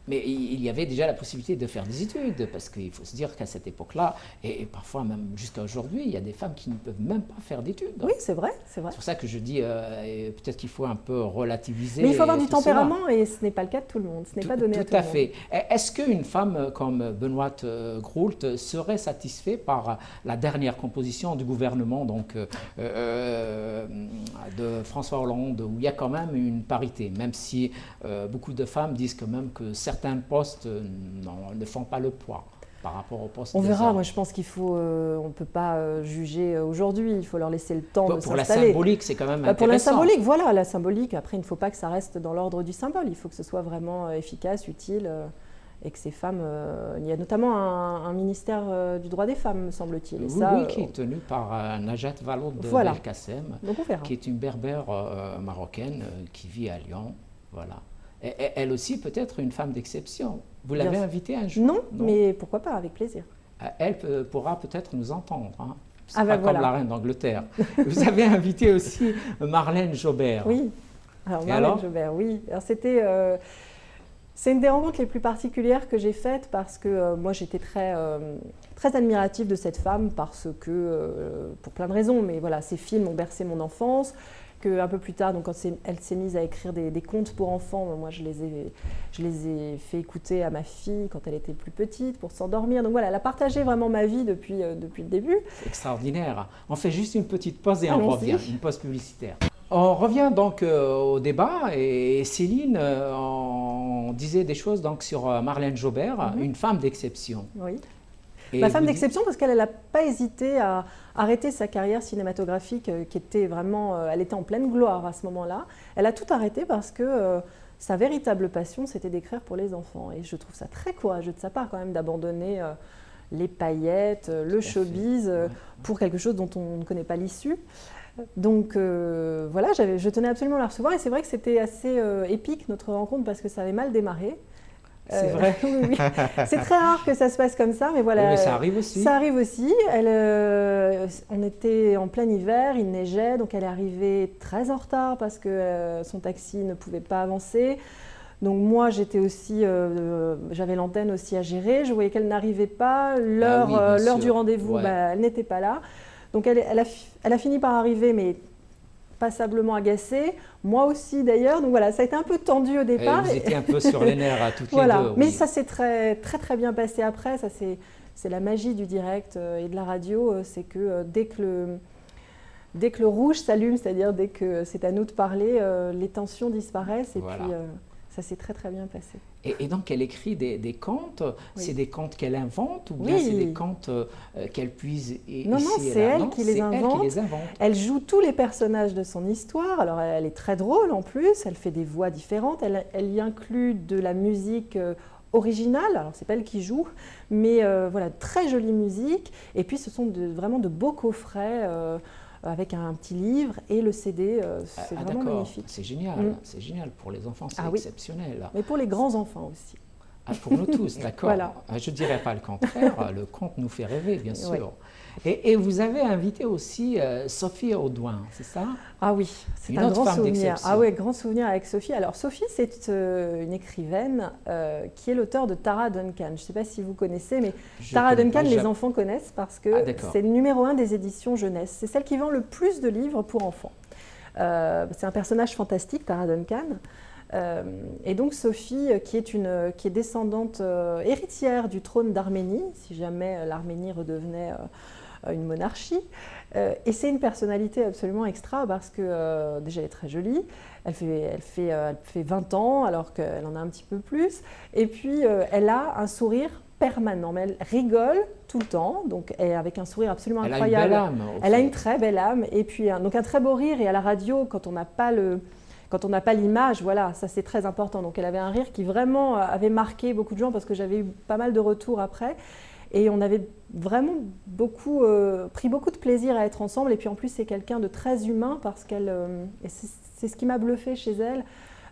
Mais il y avait déjà la possibilité de faire des études, parce qu'il faut se dire qu'à cette époque-là, et parfois même jusqu'à aujourd'hui, il y a des femmes qui ne peuvent même pas faire d'études.
Oui, c'est vrai. C'est
pour ça que je dis, peut-être qu'il faut un peu relativiser.
Mais il faut avoir du tempérament, et ce n'est pas le cas de tout le monde. Ce n'est pas donné à tout le monde.
Tout à fait. Est-ce qu'une femme comme Benoît Groult serait satisfaite par la dernière composition du gouvernement donc, de François Hollande, où il y a quand même une parité, même si beaucoup de femmes disent quand même que certains postes ne font pas le poids par rapport aux postes.
On verra, moi je pense qu'il faut, on ne peut pas juger aujourd'hui, il faut leur laisser le temps de s'installer.
Pour la symbolique, c'est quand même intéressant.
Pour la symbolique, voilà, la symbolique, après il ne faut pas que ça reste dans l'ordre du symbole, il faut que ce soit vraiment efficace, utile, et que ces femmes, il y a notamment un ministère du droit des femmes, me semble-t-il.
Oui, qui est tenu par Najat Vallaud-Belkacem, qui est une berbère marocaine qui vit à Lyon, voilà. Et elle aussi peut-être une femme d'exception. Vous l'avez invitée un jour?
Non, mais pourquoi pas, avec plaisir.
Elle pourra peut-être nous entendre. C'est pas comme la reine d'Angleterre. Vous avez invité aussi Marlène Jobert.
Oui, Marlène Jobert, oui. Alors c'est une des rencontres les plus particulières que j'ai faites parce que moi j'étais très admirative de cette femme parce que, pour plein de raisons, mais voilà, ces films ont bercé mon enfance. Un peu plus tard, donc quand elle s'est mise à écrire des contes pour enfants, moi je les ai fait écouter à ma fille quand elle était plus petite pour s'endormir. Donc voilà, elle a partagé vraiment ma vie depuis le début.
C'est extraordinaire. On fait juste une petite pause et on revient, une pause publicitaire. On revient donc au débat et Céline, on disait des choses donc sur Marlène Jobert, une femme d'exception.
Oui. Ma femme d'exception parce qu'elle n'a pas hésité à arrêter sa carrière cinématographique qui était vraiment, elle était en pleine gloire à ce moment-là. Elle a tout arrêté parce que sa véritable passion c'était d'écrire pour les enfants et je trouve ça très courageux de sa part quand même d'abandonner les paillettes, le showbiz pour quelque chose dont on ne connaît pas l'issue. Donc voilà, je tenais absolument à la recevoir et c'est vrai que c'était assez épique notre rencontre parce que ça avait mal démarré.
C'est vrai.
Oui. C'est très rare que ça se passe comme ça, mais voilà.
Oui, mais ça arrive aussi.
Ça arrive aussi. On était en plein hiver, il neigeait, donc elle est arrivée très en retard parce que son taxi ne pouvait pas avancer. Donc moi, j'étais aussi, j'avais l'antenne aussi à gérer. Je voyais qu'elle n'arrivait pas. L'heure du rendez-vous, elle n'était pas là. Donc elle a fini par arriver, mais passablement agacée, moi aussi d'ailleurs, donc voilà, ça a été un peu tendu au départ.
Vous étiez un peu sur les nerfs à toutes les deux.
Mais ça s'est très bien passé après, ça c'est la magie du direct et de la radio, c'est que dès que le rouge s'allume, c'est-à-dire dès que c'est à nous de parler, les tensions disparaissent et puis ça s'est très bien passé.
Et donc, elle écrit des contes.
Oui.
C'est des contes qu'elle invente ou bien c'est des contes qu'elle puise
Non, non, c'est elle qui les invente. Elle joue tous les personnages de son histoire. Alors, elle est très drôle en plus. Elle fait des voix différentes. Elle y inclut de la musique originale. Alors, c'est pas elle qui joue, mais voilà, très jolie musique. Et puis, ce sont vraiment de beaux coffrets. Avec un petit livre et le CD, c'est vraiment magnifique.
C'est génial, c'est génial. Pour les enfants, c'est exceptionnel.
Mais pour les grands enfants aussi.
Ah, pour nous tous, d'accord.
Voilà.
Je ne dirais pas le contraire, le conte nous fait rêver, bien sûr. Ouais. Et vous avez invité aussi Sophie Audouin, c'est ça?
Ah oui, c'est un grand souvenir. Ah oui, grand souvenir avec Sophie. Alors Sophie, c'est une écrivaine qui est l'auteur de Tara Duncan. Je ne sais pas si vous connaissez, mais Tara Duncan, les enfants connaissent parce que c'est le numéro 1 des éditions jeunesse. C'est celle qui vend le plus de livres pour enfants. C'est un personnage fantastique, Tara Duncan. Et donc Sophie, qui est descendante héritière du trône d'Arménie, si jamais l'Arménie redevenait une monarchie. Et c'est une personnalité absolument extra parce que déjà elle est très jolie, elle fait 20 ans alors qu'elle en a un petit peu plus. Et puis elle a un sourire permanent, mais elle rigole tout le temps, donc avec un sourire absolument incroyable.
Elle a une belle âme.
Elle a une très belle âme et puis donc un très beau rire. Et à la radio, quand on n'a pas l'image, voilà, ça c'est très important. Donc elle avait un rire qui vraiment avait marqué beaucoup de gens parce que j'avais eu pas mal de retours après. Et on avait vraiment pris beaucoup de plaisir à être ensemble. Et puis en plus, c'est quelqu'un de très humain parce c'est ce qui m'a bluffé chez elle.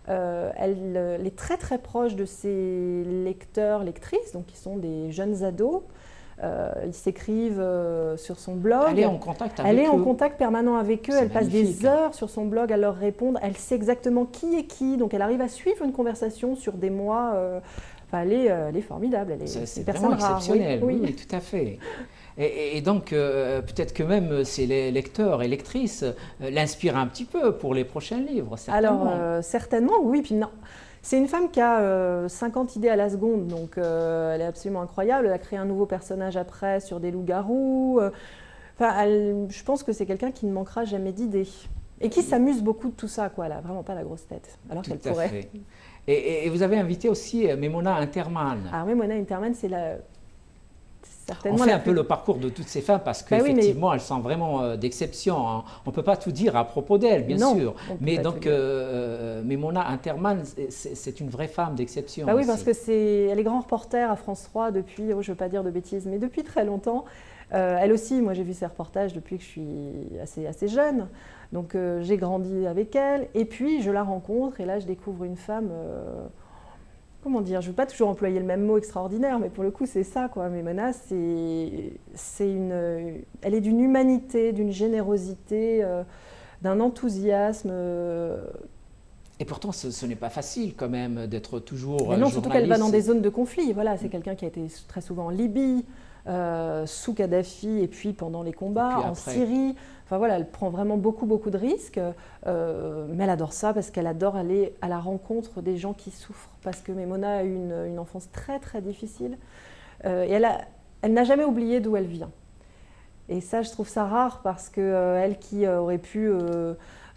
Elle est très très proche de ses lecteurs, lectrices, donc qui sont des jeunes ados. Ils s'écrivent sur son blog.
Elle est en contact avec eux.
Elle est en contact permanent avec eux. Elle passe des heures sur son blog à leur répondre. Elle sait exactement qui est qui. Donc elle arrive à suivre une conversation sur des mois. Elle est formidable.
C'est vraiment exceptionnel. Oui, tout à fait. Et donc, peut-être que même ces lecteurs et lectrices l'inspirent un petit peu pour les prochains livres, certainement.
Alors, certainement, oui. Puis non. C'est une femme qui a 50 idées à la seconde, donc elle est absolument incroyable. Elle a créé un nouveau personnage après sur des loups-garous. Je pense que c'est quelqu'un qui ne manquera jamais d'idées. Et qui s'amuse beaucoup de tout ça, quoi. Elle n'a vraiment pas la grosse tête, alors qu'elle pourrait.
Fait. Et vous avez invité aussi Memona Interman.
Alors Memona Interman, c'est certainement...
On fait un peu le parcours de toutes ces femmes parce qu'effectivement, elles sont vraiment d'exception. Hein. On ne peut pas tout dire à propos d'elles, bien sûr. Mais donc, Memona Interman, c'est une vraie femme d'exception.
Oui, parce elle est grand reporter à France 3 depuis, je ne veux pas dire de bêtises, mais depuis très longtemps. Elle aussi, moi j'ai vu ses reportages depuis que je suis assez jeune. Donc j'ai grandi avec elle. Et puis je la rencontre et là je découvre une femme... Comment dire, je ne veux pas toujours employer le même mot extraordinaire, mais pour le coup, c'est ça, quoi. Memona, elle est d'une humanité, d'une générosité, d'un enthousiasme.
Et pourtant, ce n'est pas facile, quand même, d'être toujours
mais non, surtout qu'elle va dans des zones de conflit. Voilà, c'est quelqu'un qui a été très souvent en Libye, sous Kadhafi, et puis pendant les combats, en Syrie. Enfin voilà, elle prend vraiment beaucoup de risques, mais elle adore ça parce qu'elle adore aller à la rencontre des gens qui souffrent. Parce que Memona a eu une enfance très très difficile et elle n'a jamais oublié d'où elle vient. Et ça, je trouve ça rare parce qu'elle qui aurait pu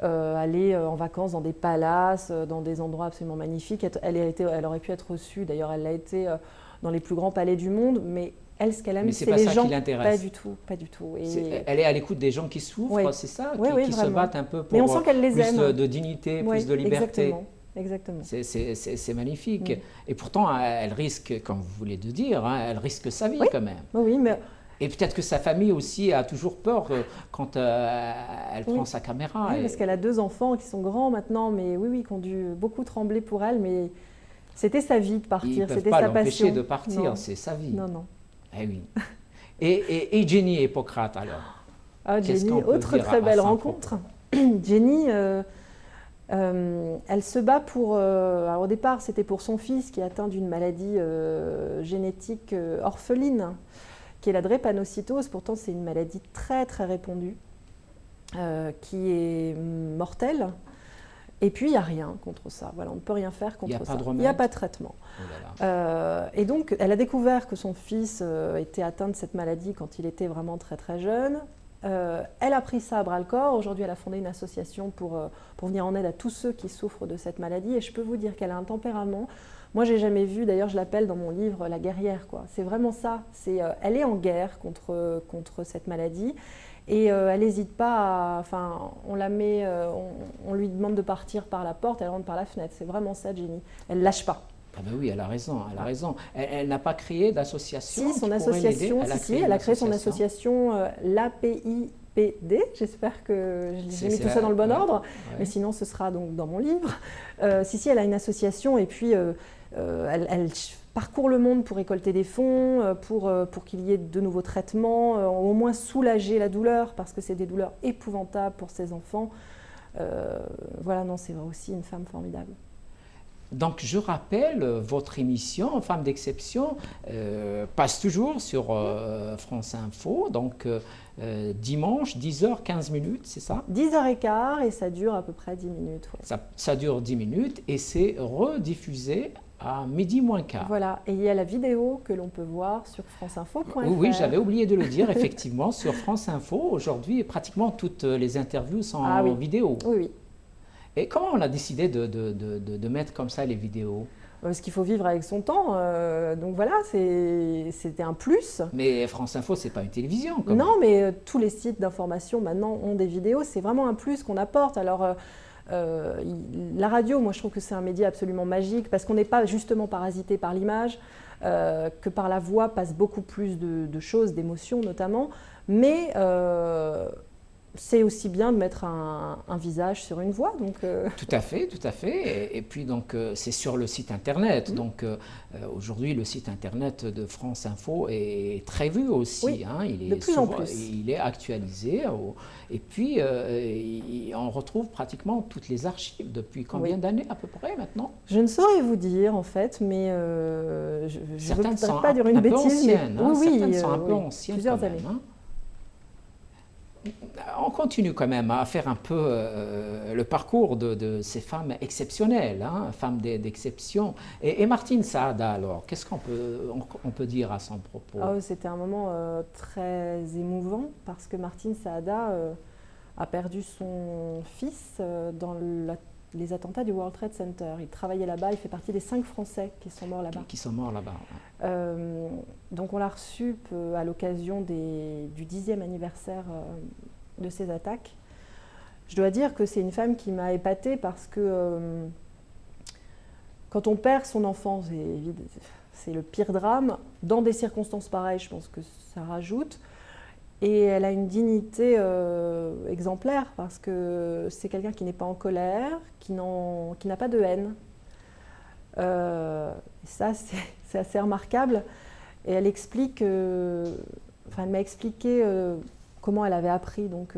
aller en vacances dans des palaces, dans des endroits absolument magnifiques, elle aurait pu être reçue, d'ailleurs elle l'a été dans les plus grands palais du monde, mais elle, ce qu'elle aime, c'est les gens. Pas du tout, pas du tout.
Elle est à l'écoute des gens qui souffrent, c'est ça, qui se battent un peu pour
mais on sent qu'elle les
plus
aime.
de dignité, plus de liberté.
Exactement.
C'est magnifique. Et pourtant, elle risque, comme vous voulez le dire, elle risque sa vie quand même.
Oui, mais...
Et peut-être que sa famille aussi a toujours peur quand elle prend sa caméra.
Oui, parce qu'elle a 2 enfants qui sont grands maintenant, mais qui ont dû beaucoup trembler pour elle, mais c'était sa vie de partir, c'était sa passion. Ils ne peuvent pas l'empêcher
de partir, c'est sa vie.
Non.
Eh oui. Et Jenny Hippocrate, alors?
Ah, Jenny, autre très belle rencontre. Jenny, elle se bat pour... alors au départ, c'était pour son fils qui est atteint d'une maladie génétique orpheline, qui est la drépanocytose. Pourtant, c'est une maladie très très répandue, qui est mortelle. Et puis, il n'y a rien contre ça. Voilà, on ne peut rien faire contre ça. Il n'y a pas de traitement. Oh et donc, elle a découvert que son fils était atteint de cette maladie quand il était vraiment très très jeune. Elle a pris ça à bras-le-corps. Aujourd'hui, elle a fondé une association pour venir en aide à tous ceux qui souffrent de cette maladie. Et je peux vous dire qu'elle a un tempérament. Moi, j'ai jamais vu, d'ailleurs, je l'appelle dans mon livre la guerrière, quoi. C'est vraiment ça. Elle est en guerre contre cette maladie. Et elle n'hésite pas enfin, on lui demande de partir par la porte, elle rentre par la fenêtre. C'est vraiment ça, Jenny. Elle ne lâche pas.
Ah ben oui, elle a raison, elle a raison. Elle n'a pas créé d'association.
Si, son association, elle a créé son association, l'APIPD. J'espère que j'ai mis tout ça dans le bon ordre, mais sinon ce sera donc dans mon livre. Si, elle a une association et puis elle parcourt le monde pour récolter des fonds, pour qu'il y ait de nouveaux traitements, au moins soulager la douleur, parce que c'est des douleurs épouvantables pour ces enfants. Voilà, non, c'est aussi une femme formidable.
Donc, je rappelle, votre émission, Femmes d'exception, passe toujours sur France Info, donc dimanche, 10h, 15 minutes, c'est ça?
10h15 et ça dure à peu près 10 minutes. Ouais.
Ça dure 10 minutes et c'est rediffusé à midi moins quart.
Voilà, et il y a la vidéo que l'on peut voir sur franceinfo.fr.
Oui, j'avais oublié de le dire, effectivement, sur France Info, aujourd'hui, pratiquement toutes les interviews sont en vidéo.
Oui, oui.
Et comment on a décidé de mettre comme ça les vidéos?
Parce qu'il faut vivre avec son temps, donc voilà, c'était un plus.
Mais France Info, c'est pas une télévision.
Non, mais tous les sites d'information maintenant ont des vidéos, c'est vraiment un plus qu'on apporte. Alors, la radio, moi je trouve que c'est un média absolument magique, parce qu'on n'est pas justement parasité par l'image, que par la voix passe beaucoup plus de choses, d'émotions notamment, mais c'est aussi bien de mettre un visage sur une voix. Donc,
Tout à fait, tout à fait. Et puis donc c'est sur le site internet. Donc aujourd'hui le site internet de France Info est très vu aussi.
Oui,
hein. Il est
de plus en plus.
Il est actualisé. Et puis on retrouve pratiquement toutes les archives depuis combien d'années à peu près maintenant?
Je ne saurais vous dire en fait, mais je ne veux pas dire une bêtise.
Anciennes,
mais
certaines sont un peu anciennes.
Plusieurs années.
Hein. On continue quand même à faire un peu le parcours de ces femmes exceptionnelles, hein, femmes d'exception. Et Martine Saada, alors, qu'est-ce qu'on peut dire à son propos?
C'était un moment très émouvant, parce que Martine Saada a perdu son fils dans les attentats du World Trade Center. Il travaillait là-bas, il fait partie des 5 Français qui sont morts là-bas.
Qui sont morts là-bas.
Ouais. Donc on l'a reçu à l'occasion du 10e anniversaire de ces attaques. Je dois dire que c'est une femme qui m'a épatée, parce que quand on perd son enfant, c'est le pire drame. Dans des circonstances pareilles, je pense que ça rajoute. Et elle a une dignité exemplaire, parce que c'est quelqu'un qui n'est pas en colère, qui n'a pas de haine. Ça, c'est assez remarquable. Et elle explique, elle m'a expliqué comment elle avait appris donc,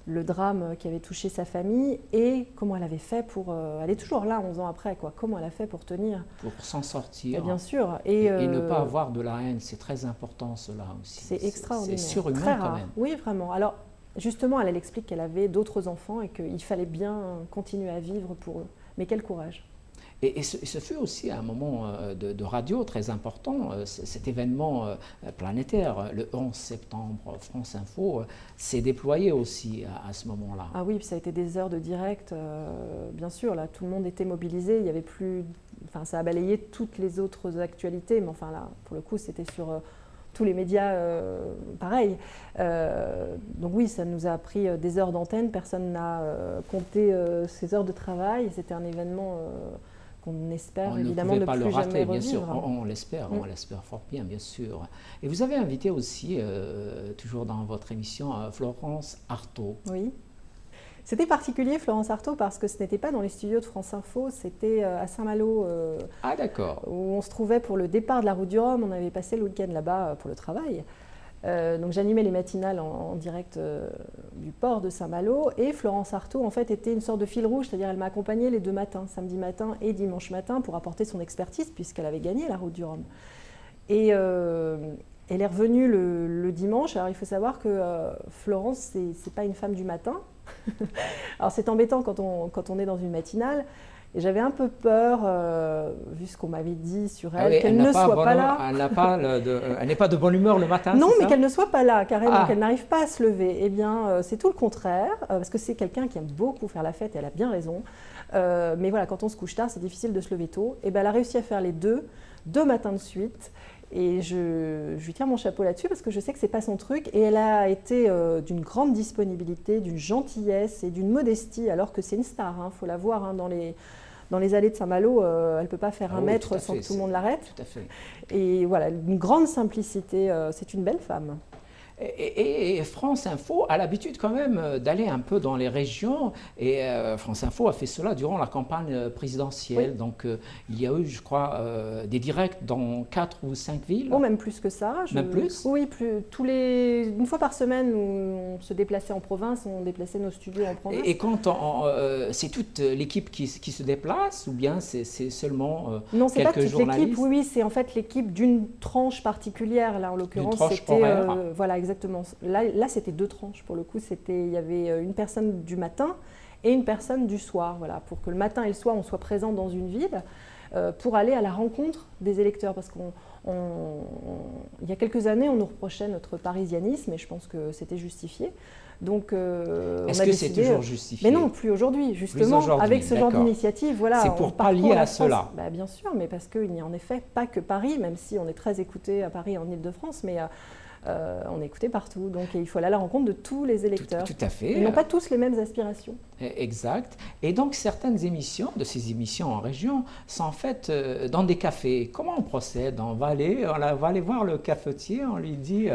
le drame qui avait touché sa famille, et comment elle avait fait pour... elle est toujours là 11 ans après, quoi. Comment elle a fait pour tenir.
Pour s'en sortir.
Et bien sûr.
Et ne pas avoir de la haine, c'est très important cela aussi.
C'est extraordinaire.
C'est surhumain
très
quand
rare.
même.
Oui, vraiment. Alors, justement, elle explique qu'elle avait d'autres enfants et qu'il fallait bien continuer à vivre pour eux. Mais quel courage.
Et ce fut aussi un moment de radio très important, cet événement planétaire, le 11 septembre, France Info s'est déployé aussi à ce moment-là.
Ah oui, ça a été des heures de direct, bien sûr, là tout le monde était mobilisé, il y avait plus, enfin ça a balayé toutes les autres actualités, mais enfin là, pour le coup, c'était sur tous les médias pareil. Donc oui, ça nous a pris des heures d'antenne, personne n'a compté ces heures de travail, c'était un événement... qu'on espère évidemment ne plus jamais revivre.
Bien sûr, on l'espère fort bien, bien sûr. Et vous avez invité aussi, toujours dans votre émission, Florence Artaud.
Oui. C'était particulier, Florence Artaud, parce que ce n'était pas dans les studios de France Info, c'était à Saint-Malo,
ah, d'accord.
Où on se trouvait pour le départ de la route du Rhum. On avait passé le week-end là-bas pour le travail. Donc j'animais les matinales en direct du port de Saint-Malo, et Florence Artaud en fait était une sorte de fil rouge, c'est-à-dire elle m'a accompagnée les 2 matins, samedi matin et dimanche matin, pour apporter son expertise, puisqu'elle avait gagné la route du Rhum. Et elle est revenue le dimanche. Alors il faut savoir que Florence, c'est pas une femme du matin. Alors c'est embêtant quand on est dans une matinale. Et j'avais un peu peur, vu ce qu'on m'avait dit sur elle, qu'elle ne soit pas là.
Elle n'est pas de bonne humeur le matin.
Non, mais qu'elle ne soit pas là, carrément, qu'elle n'arrive pas à se lever. Eh bien, c'est tout le contraire, parce que c'est quelqu'un qui aime beaucoup faire la fête, et elle a bien raison. Mais voilà, quand on se couche tard, c'est difficile de se lever tôt. Et ben, elle a réussi à faire les deux matins de suite. Et je lui tire mon chapeau là-dessus parce que je sais que ce n'est pas son truc. Et elle a été d'une grande disponibilité, d'une gentillesse et d'une modestie, alors que c'est une star. Il faut la voir dans les allées de Saint-Malo. Elle ne peut pas faire un mètre sans que tout le monde l'arrête.
Tout à fait.
Et voilà, une grande simplicité. C'est une belle femme.
Et France Info a l'habitude quand même d'aller un peu dans les régions et France Info a fait cela durant la campagne présidentielle. Oui. Donc il y a eu, je crois, des directs dans 4 ou 5 villes.
Oh, même plus que ça.
Même plus?
Oui, une fois par semaine, on se déplaçait en province, on déplaçait nos studios en province.
Et quand c'est toute l'équipe qui se déplace ou bien c'est seulement
non, c'est
quelques
pas toute
journalistes?
l'équipe, oui, c'est en fait l'équipe d'une tranche particulière. Là, en l'occurrence,
c'était
voilà, exactement. Là, c'était 2 tranches pour le coup. Il y avait une personne du matin et une personne du soir. Voilà, pour que le matin et le soir, on soit présents dans une ville pour aller à la rencontre des électeurs. Parce qu'il y a quelques années, on nous reprochait notre parisianisme et je pense que c'était justifié. Donc,
est-ce que c'est toujours justifié?
Mais non, plus aujourd'hui, justement, avec ce genre d'initiative. Voilà,
c'est pour pallier à cela.
Bah, bien sûr, mais parce qu'il n'y a en effet pas que Paris, même si on est très écouté à Paris, en Île-de-France, mais on est écouté partout. Donc il faut aller à la rencontre de tous les électeurs.
Tout à fait.
Ils n'ont pas tous les mêmes aspirations.
Exact. Et donc certaines émissions, de ces émissions en région, sont faites dans des cafés. Comment on procède? On va aller voir le cafetier, on lui dit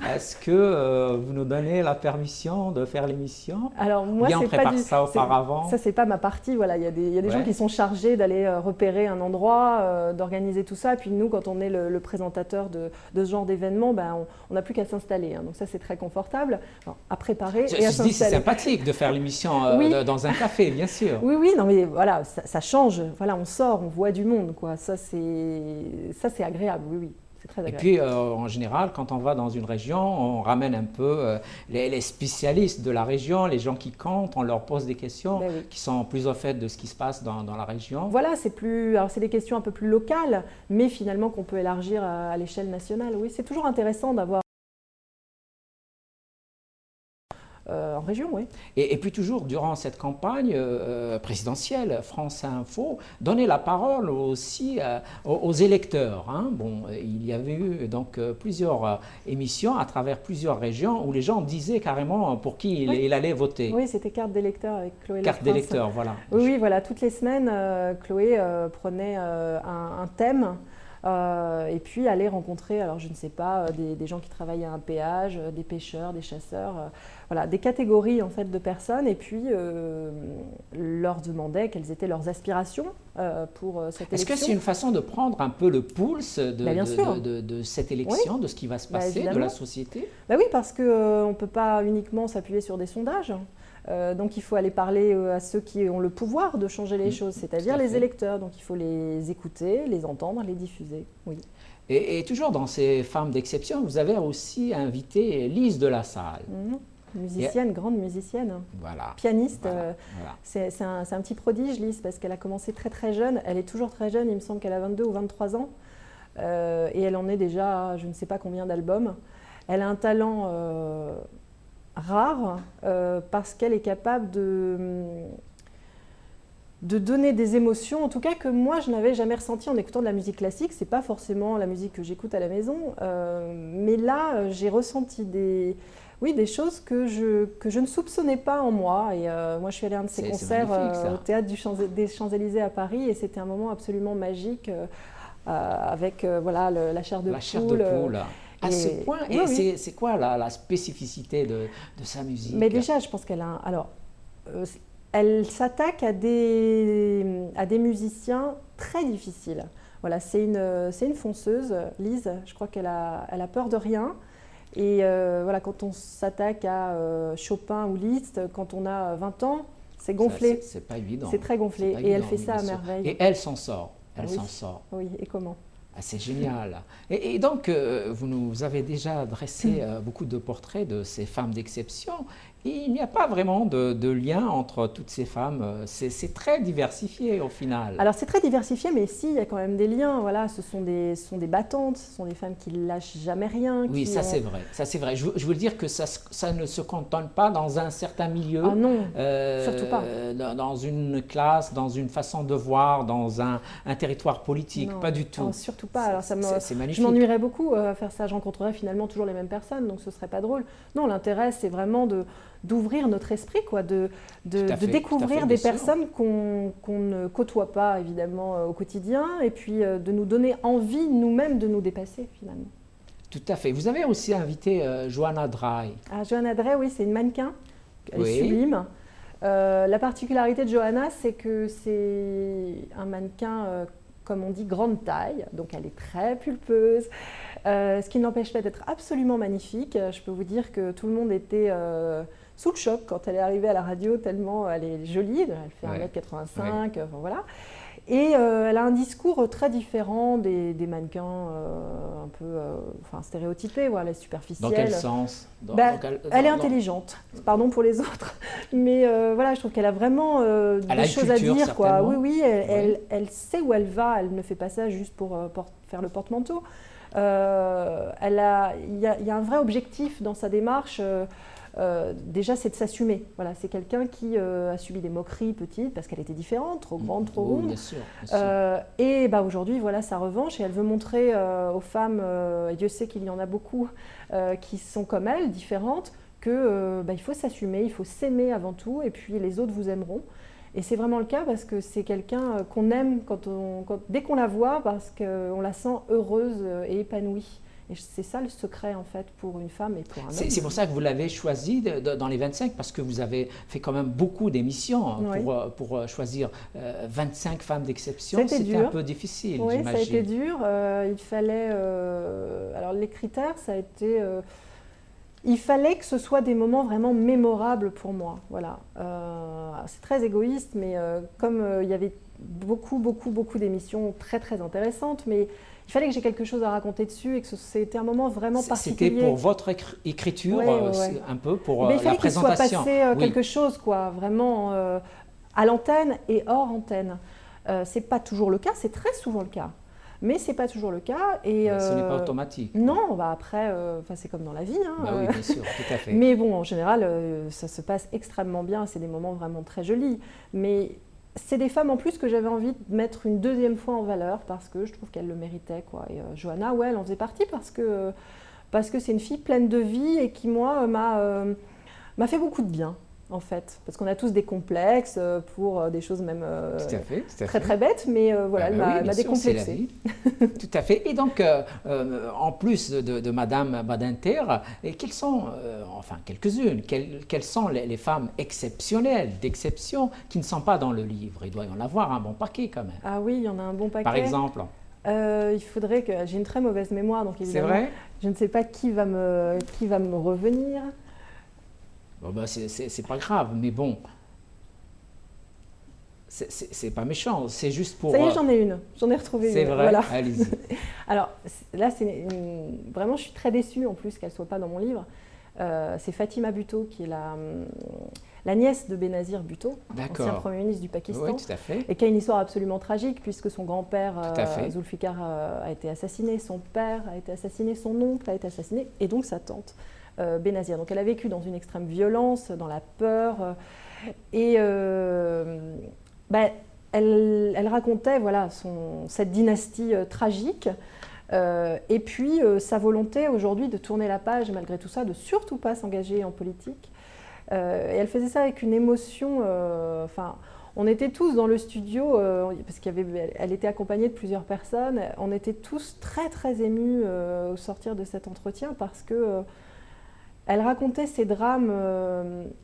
est-ce que vous nous donnez la permission de faire l'émission?
Alors moi,
on prépare ça auparavant.
Ça, c'est pas ma partie. Voilà, il y a des gens qui sont chargés d'aller repérer un endroit, d'organiser tout ça. Et puis nous, quand on est le présentateur de ce genre d'événement, ben, on n'a plus qu'à s'installer. Donc ça, c'est très confortable à préparer et à s'installer. C'est
sympathique de faire l'émission dans un café, bien sûr.
Oui, non, mais voilà, ça change. Voilà, on sort, on voit du monde, quoi. Ça, c'est agréable. Oui. C'est très agréable.
Et puis, en général, quand on va dans une région, on ramène un peu les spécialistes de la région, les gens qui comptent, on leur pose des questions qui sont plus au fait de ce qui se passe dans la région.
Voilà, c'est des questions un peu plus locales, mais finalement qu'on peut élargir à l'échelle nationale. Oui, c'est toujours intéressant d'avoir en région, oui.
Et puis toujours, durant cette campagne présidentielle, France Info donnait la parole aussi aux électeurs. Bon, il y avait eu donc plusieurs émissions à travers plusieurs régions où les gens disaient carrément pour qui il allait voter.
Oui, c'était carte d'électeur avec Chloé.
Carte d'électeur, voilà.
Oui, voilà, toutes les semaines, Chloé prenait un thème. Et puis aller rencontrer, alors je ne sais pas, des gens qui travaillent à un péage, des pêcheurs, des chasseurs, voilà, des catégories en fait de personnes, et puis leur demandait quelles étaient leurs aspirations pour cette élection.
Est-ce que c'est une façon de prendre un peu le pouls de cette élection, de ce qui va se passer, de la société?
Oui, parce qu'on ne peut pas uniquement s'appuyer sur des sondages. Donc il faut aller parler à ceux qui ont le pouvoir de changer les choses, c'est-à-dire les électeurs. Donc il faut les écouter, les entendre, les diffuser. Oui.
Et toujours dans ces femmes d'exception, vous avez aussi invité Lise de la Salle.
Musicienne, grande musicienne,
voilà.
Pianiste.
Voilà.
C'est un petit prodige, Lise, parce qu'elle a commencé très très jeune. Elle est toujours très jeune, il me semble qu'elle a 22 ou 23 ans. Et elle en est déjà, je ne sais pas combien d'albums. Elle a un talent rare parce qu'elle est capable de donner des émotions, en tout cas que moi je n'avais jamais ressenties en écoutant de la musique classique. C'est pas forcément la musique que j'écoute à la maison, mais là j'ai ressenti des choses que je ne soupçonnais pas en moi. Et moi je suis allée à un de ces concerts au théâtre des Champs-Élysées à Paris, et c'était un moment absolument magique avec la chair de poule.
À ce point, et c'est quoi la spécificité de sa musique?
Mais déjà, je pense qu'elle a... elle s'attaque à des musiciens très difficiles. Voilà, c'est une fonceuse, Lise. Je crois qu'elle a peur de rien. Et voilà, quand on s'attaque à Chopin ou Liszt, quand on a 20 ans, c'est gonflé.
C'est pas évident.
C'est très gonflé. Et elle fait ça à merveille.
Et elle s'en sort. S'en sort.
Oui, et comment?
C'est génial. Et donc, vous nous avez déjà dressé beaucoup de portraits de ces femmes d'exception. Et il n'y a pas vraiment de lien entre toutes ces femmes. C'est très diversifié au final.
Alors c'est très diversifié, mais si, il y a quand même des liens. Voilà, ce sont des battantes, ce sont des femmes qui ne lâchent jamais rien.
Oui, ça c'est vrai. Ça c'est vrai. Je veux dire que ça ne se cantonne pas dans un certain milieu.
Ah non, surtout pas.
Dans une classe, dans une façon de voir, dans un territoire politique.
Non,
Pas du tout.
non, surtout pas. Alors
C'est magnifique.
je m'ennuierais beaucoup à faire ça. Je rencontrerais finalement toujours les mêmes personnes, donc ce serait pas drôle. Non, l'intérêt c'est vraiment d'ouvrir notre esprit, quoi, de découvrir des personnes qu'on ne côtoie pas évidemment au quotidien, et puis de nous donner envie nous-mêmes de nous dépasser finalement.
Tout à fait. Vous avez aussi invité Johanna Dry.
Ah, Johanna Dray, oui, c'est une mannequin, elle
Oui.
est sublime. La particularité de Johanna, c'est que c'est un mannequin, comme on dit, grande taille, donc elle est très pulpeuse, ce qui n'empêche pas d'être absolument magnifique. Je peux vous dire que tout le monde était sous le choc quand elle est arrivée à la radio, tellement elle est jolie, elle fait 1m85, enfin, voilà. Et elle a un discours très différent des mannequins un peu enfin, stéréotypés, voilà, superficiels.
Dans quel sens?
Elle est intelligente, pardon pour les autres, mais voilà, je trouve qu'elle a vraiment des choses à dire, quoi. Oui, oui, elle sait où elle va, elle ne fait pas ça juste pour faire le porte-manteau. Il y a un vrai objectif dans sa démarche. Déjà, c'est de s'assumer. Voilà, c'est quelqu'un qui a subi des moqueries petites parce qu'elle était différente, trop grande, trop ronde.
Bien sûr, bien sûr.
Et bah, aujourd'hui, voilà sa revanche. Et elle veut montrer aux femmes, et Dieu sait qu'il y en a beaucoup qui sont comme elle, différentes, que il faut s'assumer, il faut s'aimer avant tout, et puis les autres vous aimeront. Et c'est vraiment le cas parce que c'est quelqu'un qu'on aime dès qu'on la voit, parce qu'on la sent heureuse et épanouie. Et c'est ça le secret en fait pour une femme et pour un homme.
C'est pour ça que vous l'avez choisi dans les 25, parce que vous avez fait quand même beaucoup d'émissions pour choisir 25 femmes d'exception. C'était un peu difficile,
oui,
j'imagine.
Ça a été dur. Il fallait... alors les critères, ça a été... il fallait que ce soit des moments vraiment mémorables pour moi. Voilà. C'est très égoïste, mais comme il y avait beaucoup d'émissions très très intéressantes, mais il fallait que j'ai quelque chose à raconter dessus et que c'était un moment vraiment particulier.
C'était pour votre écriture, un peu pour
mais
la présentation.
Il fallait qu'il soit passé quelque chose, quoi, vraiment à l'antenne et hors antenne. C'est pas toujours le cas, c'est très souvent le cas. Mais c'est pas toujours le cas. Et,
ce n'est pas automatique.
Non, après, c'est comme dans la vie. Hein,
oui, bien sûr, tout à fait.
Mais bon, en général, ça se passe extrêmement bien. C'est des moments vraiment très jolis. Mais c'est des femmes en plus que j'avais envie de mettre une deuxième fois en valeur parce que je trouve qu'elles le méritaient, quoi. Et Johanna, ouais, elle en faisait partie parce que c'est une fille pleine de vie et qui, moi, m'a fait beaucoup de bien. En fait, parce qu'on a tous des complexes pour des choses même très très bêtes, mais voilà, elle m'a décomplexée.
Tout à fait. Et donc, en plus de Madame Badinter, quelles sont, enfin quelques-unes, quelles sont les femmes exceptionnelles, d'exception, qui ne sont pas dans le livre? Il doit y en avoir un bon paquet quand même.
Ah oui, il y en a un bon paquet.
Par exemple?
Il faudrait que... J'ai une très mauvaise mémoire, donc évidemment,
c'est vrai,
je ne sais pas qui va me revenir.
Bon, c'est pas grave, mais bon, c'est pas méchant, c'est juste pour...
Ça y est, j'en ai une, j'en ai retrouvé une.
C'est vrai, voilà. Allez-y.
Alors là, vraiment, je suis très déçue en plus qu'elle ne soit pas dans mon livre. C'est Fatima Bhutto, qui est la nièce de Benazir Bhutto, ancien Premier ministre du Pakistan,
oui, tout à fait.
Et qui a une histoire absolument tragique, puisque son grand-père, Zulfikar, a été assassiné, son père a été assassiné, son oncle a été assassiné, et donc sa tante. Benazir. Donc elle a vécu dans une extrême violence, dans la peur, et elle racontait voilà, cette dynastie tragique, et puis sa volonté aujourd'hui de tourner la page, malgré tout ça, de surtout pas s'engager en politique. Et elle faisait ça avec une émotion, on était tous dans le studio, parce qu'elle était accompagnée de plusieurs personnes, on était tous très très émus au sortir de cet entretien, parce que elle racontait ses drames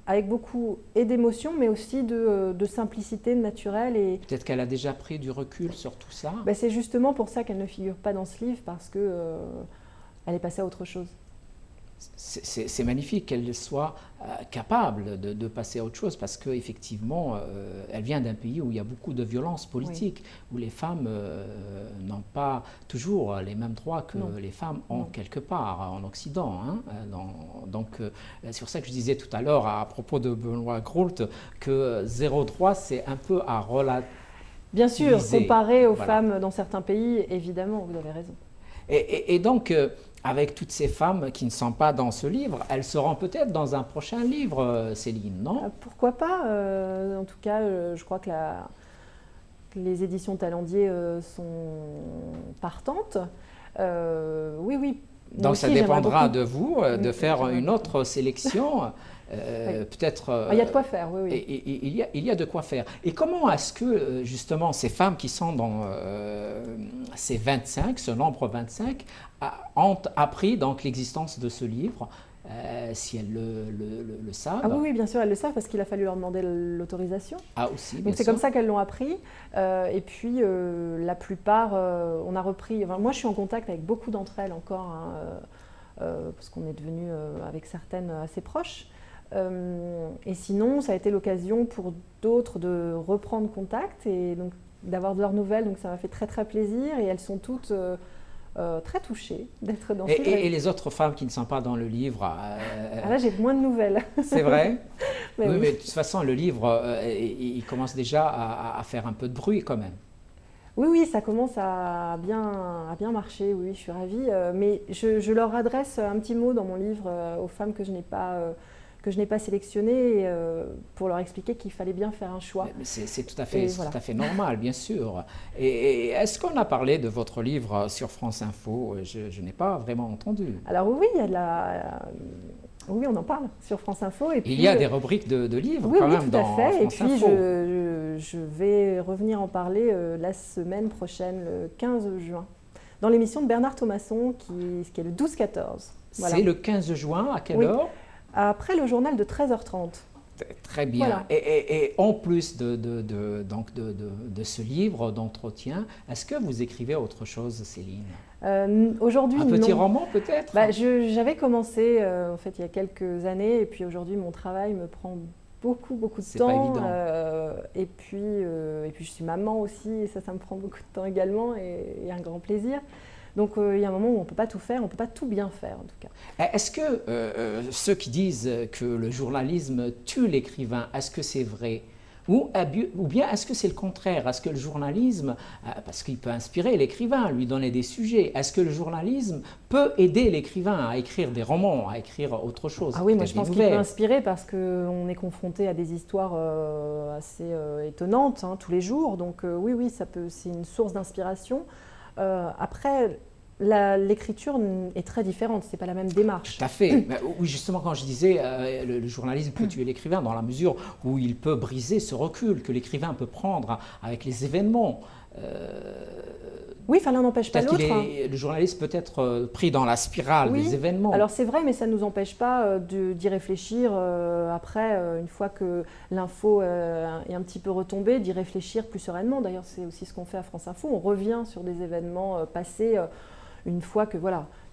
avec beaucoup d'émotion, mais aussi de simplicité, de naturel. Et
peut-être qu'elle a déjà pris du recul sur tout ça.
C'est justement pour ça qu'elle ne figure pas dans ce livre, parce qu'elle est passée à autre chose.
c'est magnifique qu'elle soit capable de passer à autre chose parce qu'effectivement, elle vient d'un pays où il y a beaucoup de violence politique, où les femmes n'ont pas toujours les mêmes droits que les femmes ont quelque part en Occident. Hein. Donc, c'est pour ça que je disais tout à l'heure à propos de Benoît Groult que zéro droit, c'est un peu à relativiser.
Bien sûr, comparé aux femmes dans certains pays, évidemment, vous avez raison.
Et donc, avec toutes ces femmes qui ne sont pas dans ce livre, elles seront peut-être dans un prochain livre, Céline, non?
Pourquoi pas? En tout cas, je crois que les éditions Talendier sont partantes. Oui, oui.
Donc aussi, ça dépendra de vous de faire une autre sélection. Peut-être.
Il y a de quoi faire, oui, oui.
Il y a de quoi faire. Et comment est-ce que, justement, ces femmes qui sont dans ces 25, ce nombre 25, ont appris donc l'existence de ce livre, si elles le savent?
Ah oui, oui, bien sûr, elles le savent parce qu'il a fallu leur demander l'autorisation.
Ah aussi, bien
Donc c'est comme ça qu'elles l'ont appris. Et puis, la plupart, on a repris. Enfin, moi, je suis en contact avec beaucoup d'entre elles encore, hein, parce qu'on est devenus, avec certaines, assez proches. Et sinon, ça a été l'occasion pour d'autres de reprendre contact et donc d'avoir de leurs nouvelles. Donc ça m'a fait très très plaisir et elles sont toutes très touchées d'être dans ce livre.
Et les autres femmes qui ne sont pas dans le livre
là, j'ai moins de nouvelles.
C'est vrai?
Oui,
mais de toute façon, le livre, il commence déjà à faire un peu de bruit quand même.
Oui, oui, ça commence à bien marcher, oui, je suis ravie. Mais je leur adresse un petit mot dans mon livre aux femmes que je n'ai pas sélectionné pour leur expliquer qu'il fallait bien faire un choix.
C'est tout à fait normal, bien sûr. Et est-ce qu'on a parlé de votre livre sur France Info? Je n'ai pas vraiment entendu.
Alors oui, il y a de la... Oui, on en parle sur France Info. Et puis,
il y a des rubriques de livres
quand
même dans France Info.
Et puis je vais revenir en parler la semaine prochaine, le 15 juin, dans l'émission de Bernard Thomasson, qui est le 12-14.
Voilà. C'est le 15 juin, à quelle heure?
Après le journal de 13h30.
Très bien. Voilà. Et en plus de ce livre d'entretien, est-ce que vous écrivez autre chose, Céline?
Aujourd'hui,
un petit roman peut-être?
J'avais commencé en fait il y a quelques années et puis aujourd'hui mon travail me prend beaucoup de temps.
C'est pas évident.
Et puis je suis maman aussi et ça me prend beaucoup de temps également et un grand plaisir. Donc il y a un moment où on ne peut pas tout faire, on ne peut pas tout bien faire en tout cas.
Est-ce que ceux qui disent que le journalisme tue l'écrivain, est-ce que c'est vrai? Ou bien est-ce que c'est le contraire? Est-ce que le journalisme, parce qu'il peut inspirer l'écrivain, lui donner des sujets, est-ce que le journalisme peut aider l'écrivain à écrire des romans, à écrire autre chose?
Ah oui, moi je pense qu'il peut inspirer parce qu'on est confronté à des histoires assez étonnantes tous les jours. Donc oui, c'est une source d'inspiration. Après, l'écriture est très différente, c'est pas la même démarche.
Tout à fait. Oui, justement, quand je disais le journalisme peut tuer l'écrivain dans la mesure où il peut briser ce recul que l'écrivain peut prendre avec les événements.
Oui, l'un n'empêche pas l'autre.
Le journaliste peut être pris dans la spirale des événements.
Alors c'est vrai, mais ça ne nous empêche pas d'y réfléchir après, une fois que l'info est un petit peu retombée, d'y réfléchir plus sereinement. D'ailleurs, c'est aussi ce qu'on fait à France Info. On revient sur des événements passés une fois que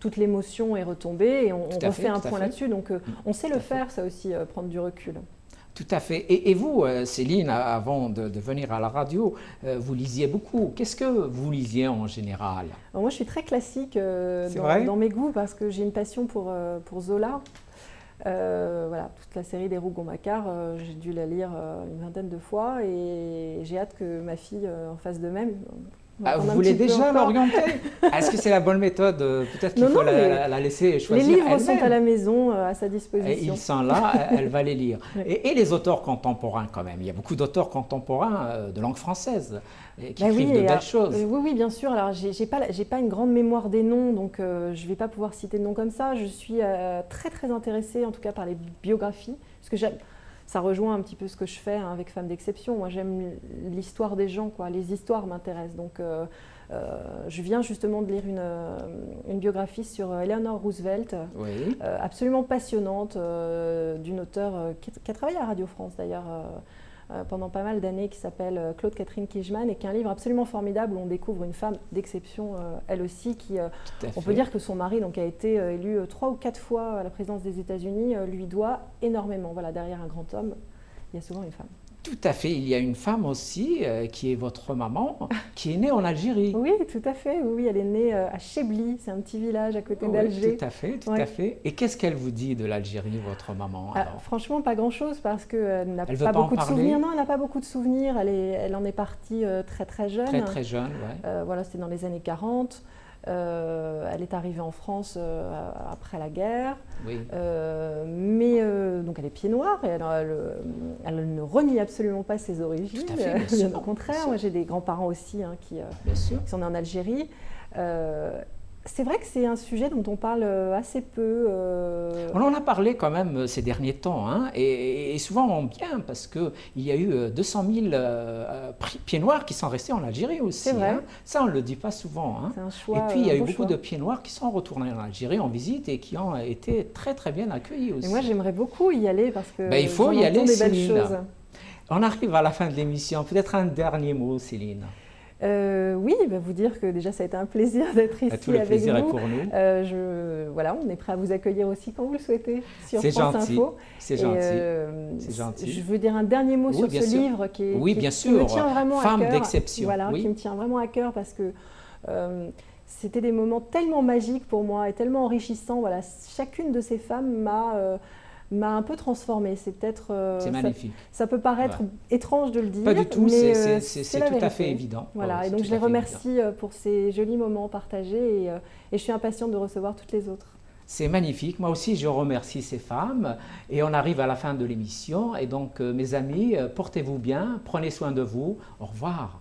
toute l'émotion est retombée et on refait un point là-dessus. Donc on sait le faire, ça aussi, prendre du recul.
Tout à fait. Et vous, Céline, avant de venir à la radio, vous lisiez beaucoup. Qu'est-ce que vous lisiez en général?
Alors moi, je suis très classique dans mes goûts parce que j'ai une passion pour Zola. Toute la série des Rougon-Macquart, j'ai dû la lire une vingtaine de fois et j'ai hâte que ma fille en fasse de même.
Vous voulez déjà l'orienter? Est-ce que c'est la bonne méthode? Peut-être qu'il faut la laisser choisir.
Les livres sont à la maison, à sa disposition.
Et ils sont là, elle va les lire. Et les auteurs contemporains quand même. Il y a beaucoup d'auteurs contemporains de langue française qui écrivent de belles choses.
Oui, bien sûr. Alors, j'ai pas une grande mémoire des noms, donc je ne vais pas pouvoir citer de noms comme ça. Je suis très, très intéressée, en tout cas, par les biographies. Parce que ça rejoint un petit peu ce que je fais avec Femmes d'Exception. Moi, j'aime l'histoire des gens, les histoires m'intéressent. Donc, je viens justement de lire une biographie sur Eleanor Roosevelt, absolument passionnante, d'une auteure qui a travaillé à Radio France d'ailleurs, pendant pas mal d'années qui s'appelle Claude Catherine Kijman et qui est un livre absolument formidable où on découvre une femme d'exception, elle aussi, qui, on peut dire que son mari donc, a été élu 3 ou 4 fois à la présidence des États-Unis, lui doit énormément. Voilà, derrière un grand homme, il y a souvent une femme.
Tout à fait. Il y a une femme aussi, qui est votre maman, qui est née en Algérie.
Oui, tout à fait. Oui, elle est née à Chebli, c'est un petit village à côté d'Alger.
Oui, tout à fait, tout à fait. Et qu'est-ce qu'elle vous dit de l'Algérie, votre maman alors?
Franchement, pas grand-chose parce qu'elle n'a
Elle
pas beaucoup de souvenirs. Non, elle n'a pas beaucoup de souvenirs. Elle en est partie très très jeune.
Très très jeune, oui.
Voilà, c'était dans les années 40. Elle est arrivée en France après la guerre,
oui.
Donc elle est pied noir et elle ne renie absolument pas ses origines.
Tout à fait, bien sûr,
au contraire, moi j'ai des grands-parents aussi qui sont nés en Algérie. C'est vrai que c'est un sujet dont on parle assez peu.
On en a parlé quand même ces derniers temps, hein, et souvent en bien, parce qu'il y a eu 200 000 pieds noirs qui sont restés en Algérie aussi.
C'est vrai.
Hein. Ça, on ne le dit pas souvent. Hein.
C'est un choix.
Et puis, il y a eu beaucoup
choix.
de pieds noirs qui sont retournés en Algérie en visite et qui ont été très très bien accueillis aussi.
Et moi, j'aimerais beaucoup y aller parce que
il faut y aller,
des belles
Céline.
choses.
On arrive à la fin de l'émission. Peut-être un dernier mot, Céline.
Oui, vous dire que déjà ça a été un plaisir d'être ici
tout le
avec
plaisir
vous.
est pour nous.
Voilà, on est prêt à vous accueillir aussi quand vous le souhaitez sur France
gentil.
Info.
C'est gentil. C'est gentil.
Je veux dire un dernier mot sur ce livre qui me tient vraiment à cœur.
Femme d'exception.
Voilà, qui me tient vraiment à cœur parce que c'était des moments tellement magiques pour moi et tellement enrichissants. Voilà, chacune de ces femmes m'a un peu transformée. C'est peut-être.
C'est magnifique.
Ça peut paraître étrange de le dire.
Pas du tout,
mais
c'est tout à fait évident.
Voilà, et donc je les remercie pour ces jolis moments partagés et je suis impatiente de recevoir toutes les autres.
C'est magnifique. Moi aussi, je remercie ces femmes. Et on arrive à la fin de l'émission. Et donc, mes amis, portez-vous bien, prenez soin de vous. Au revoir.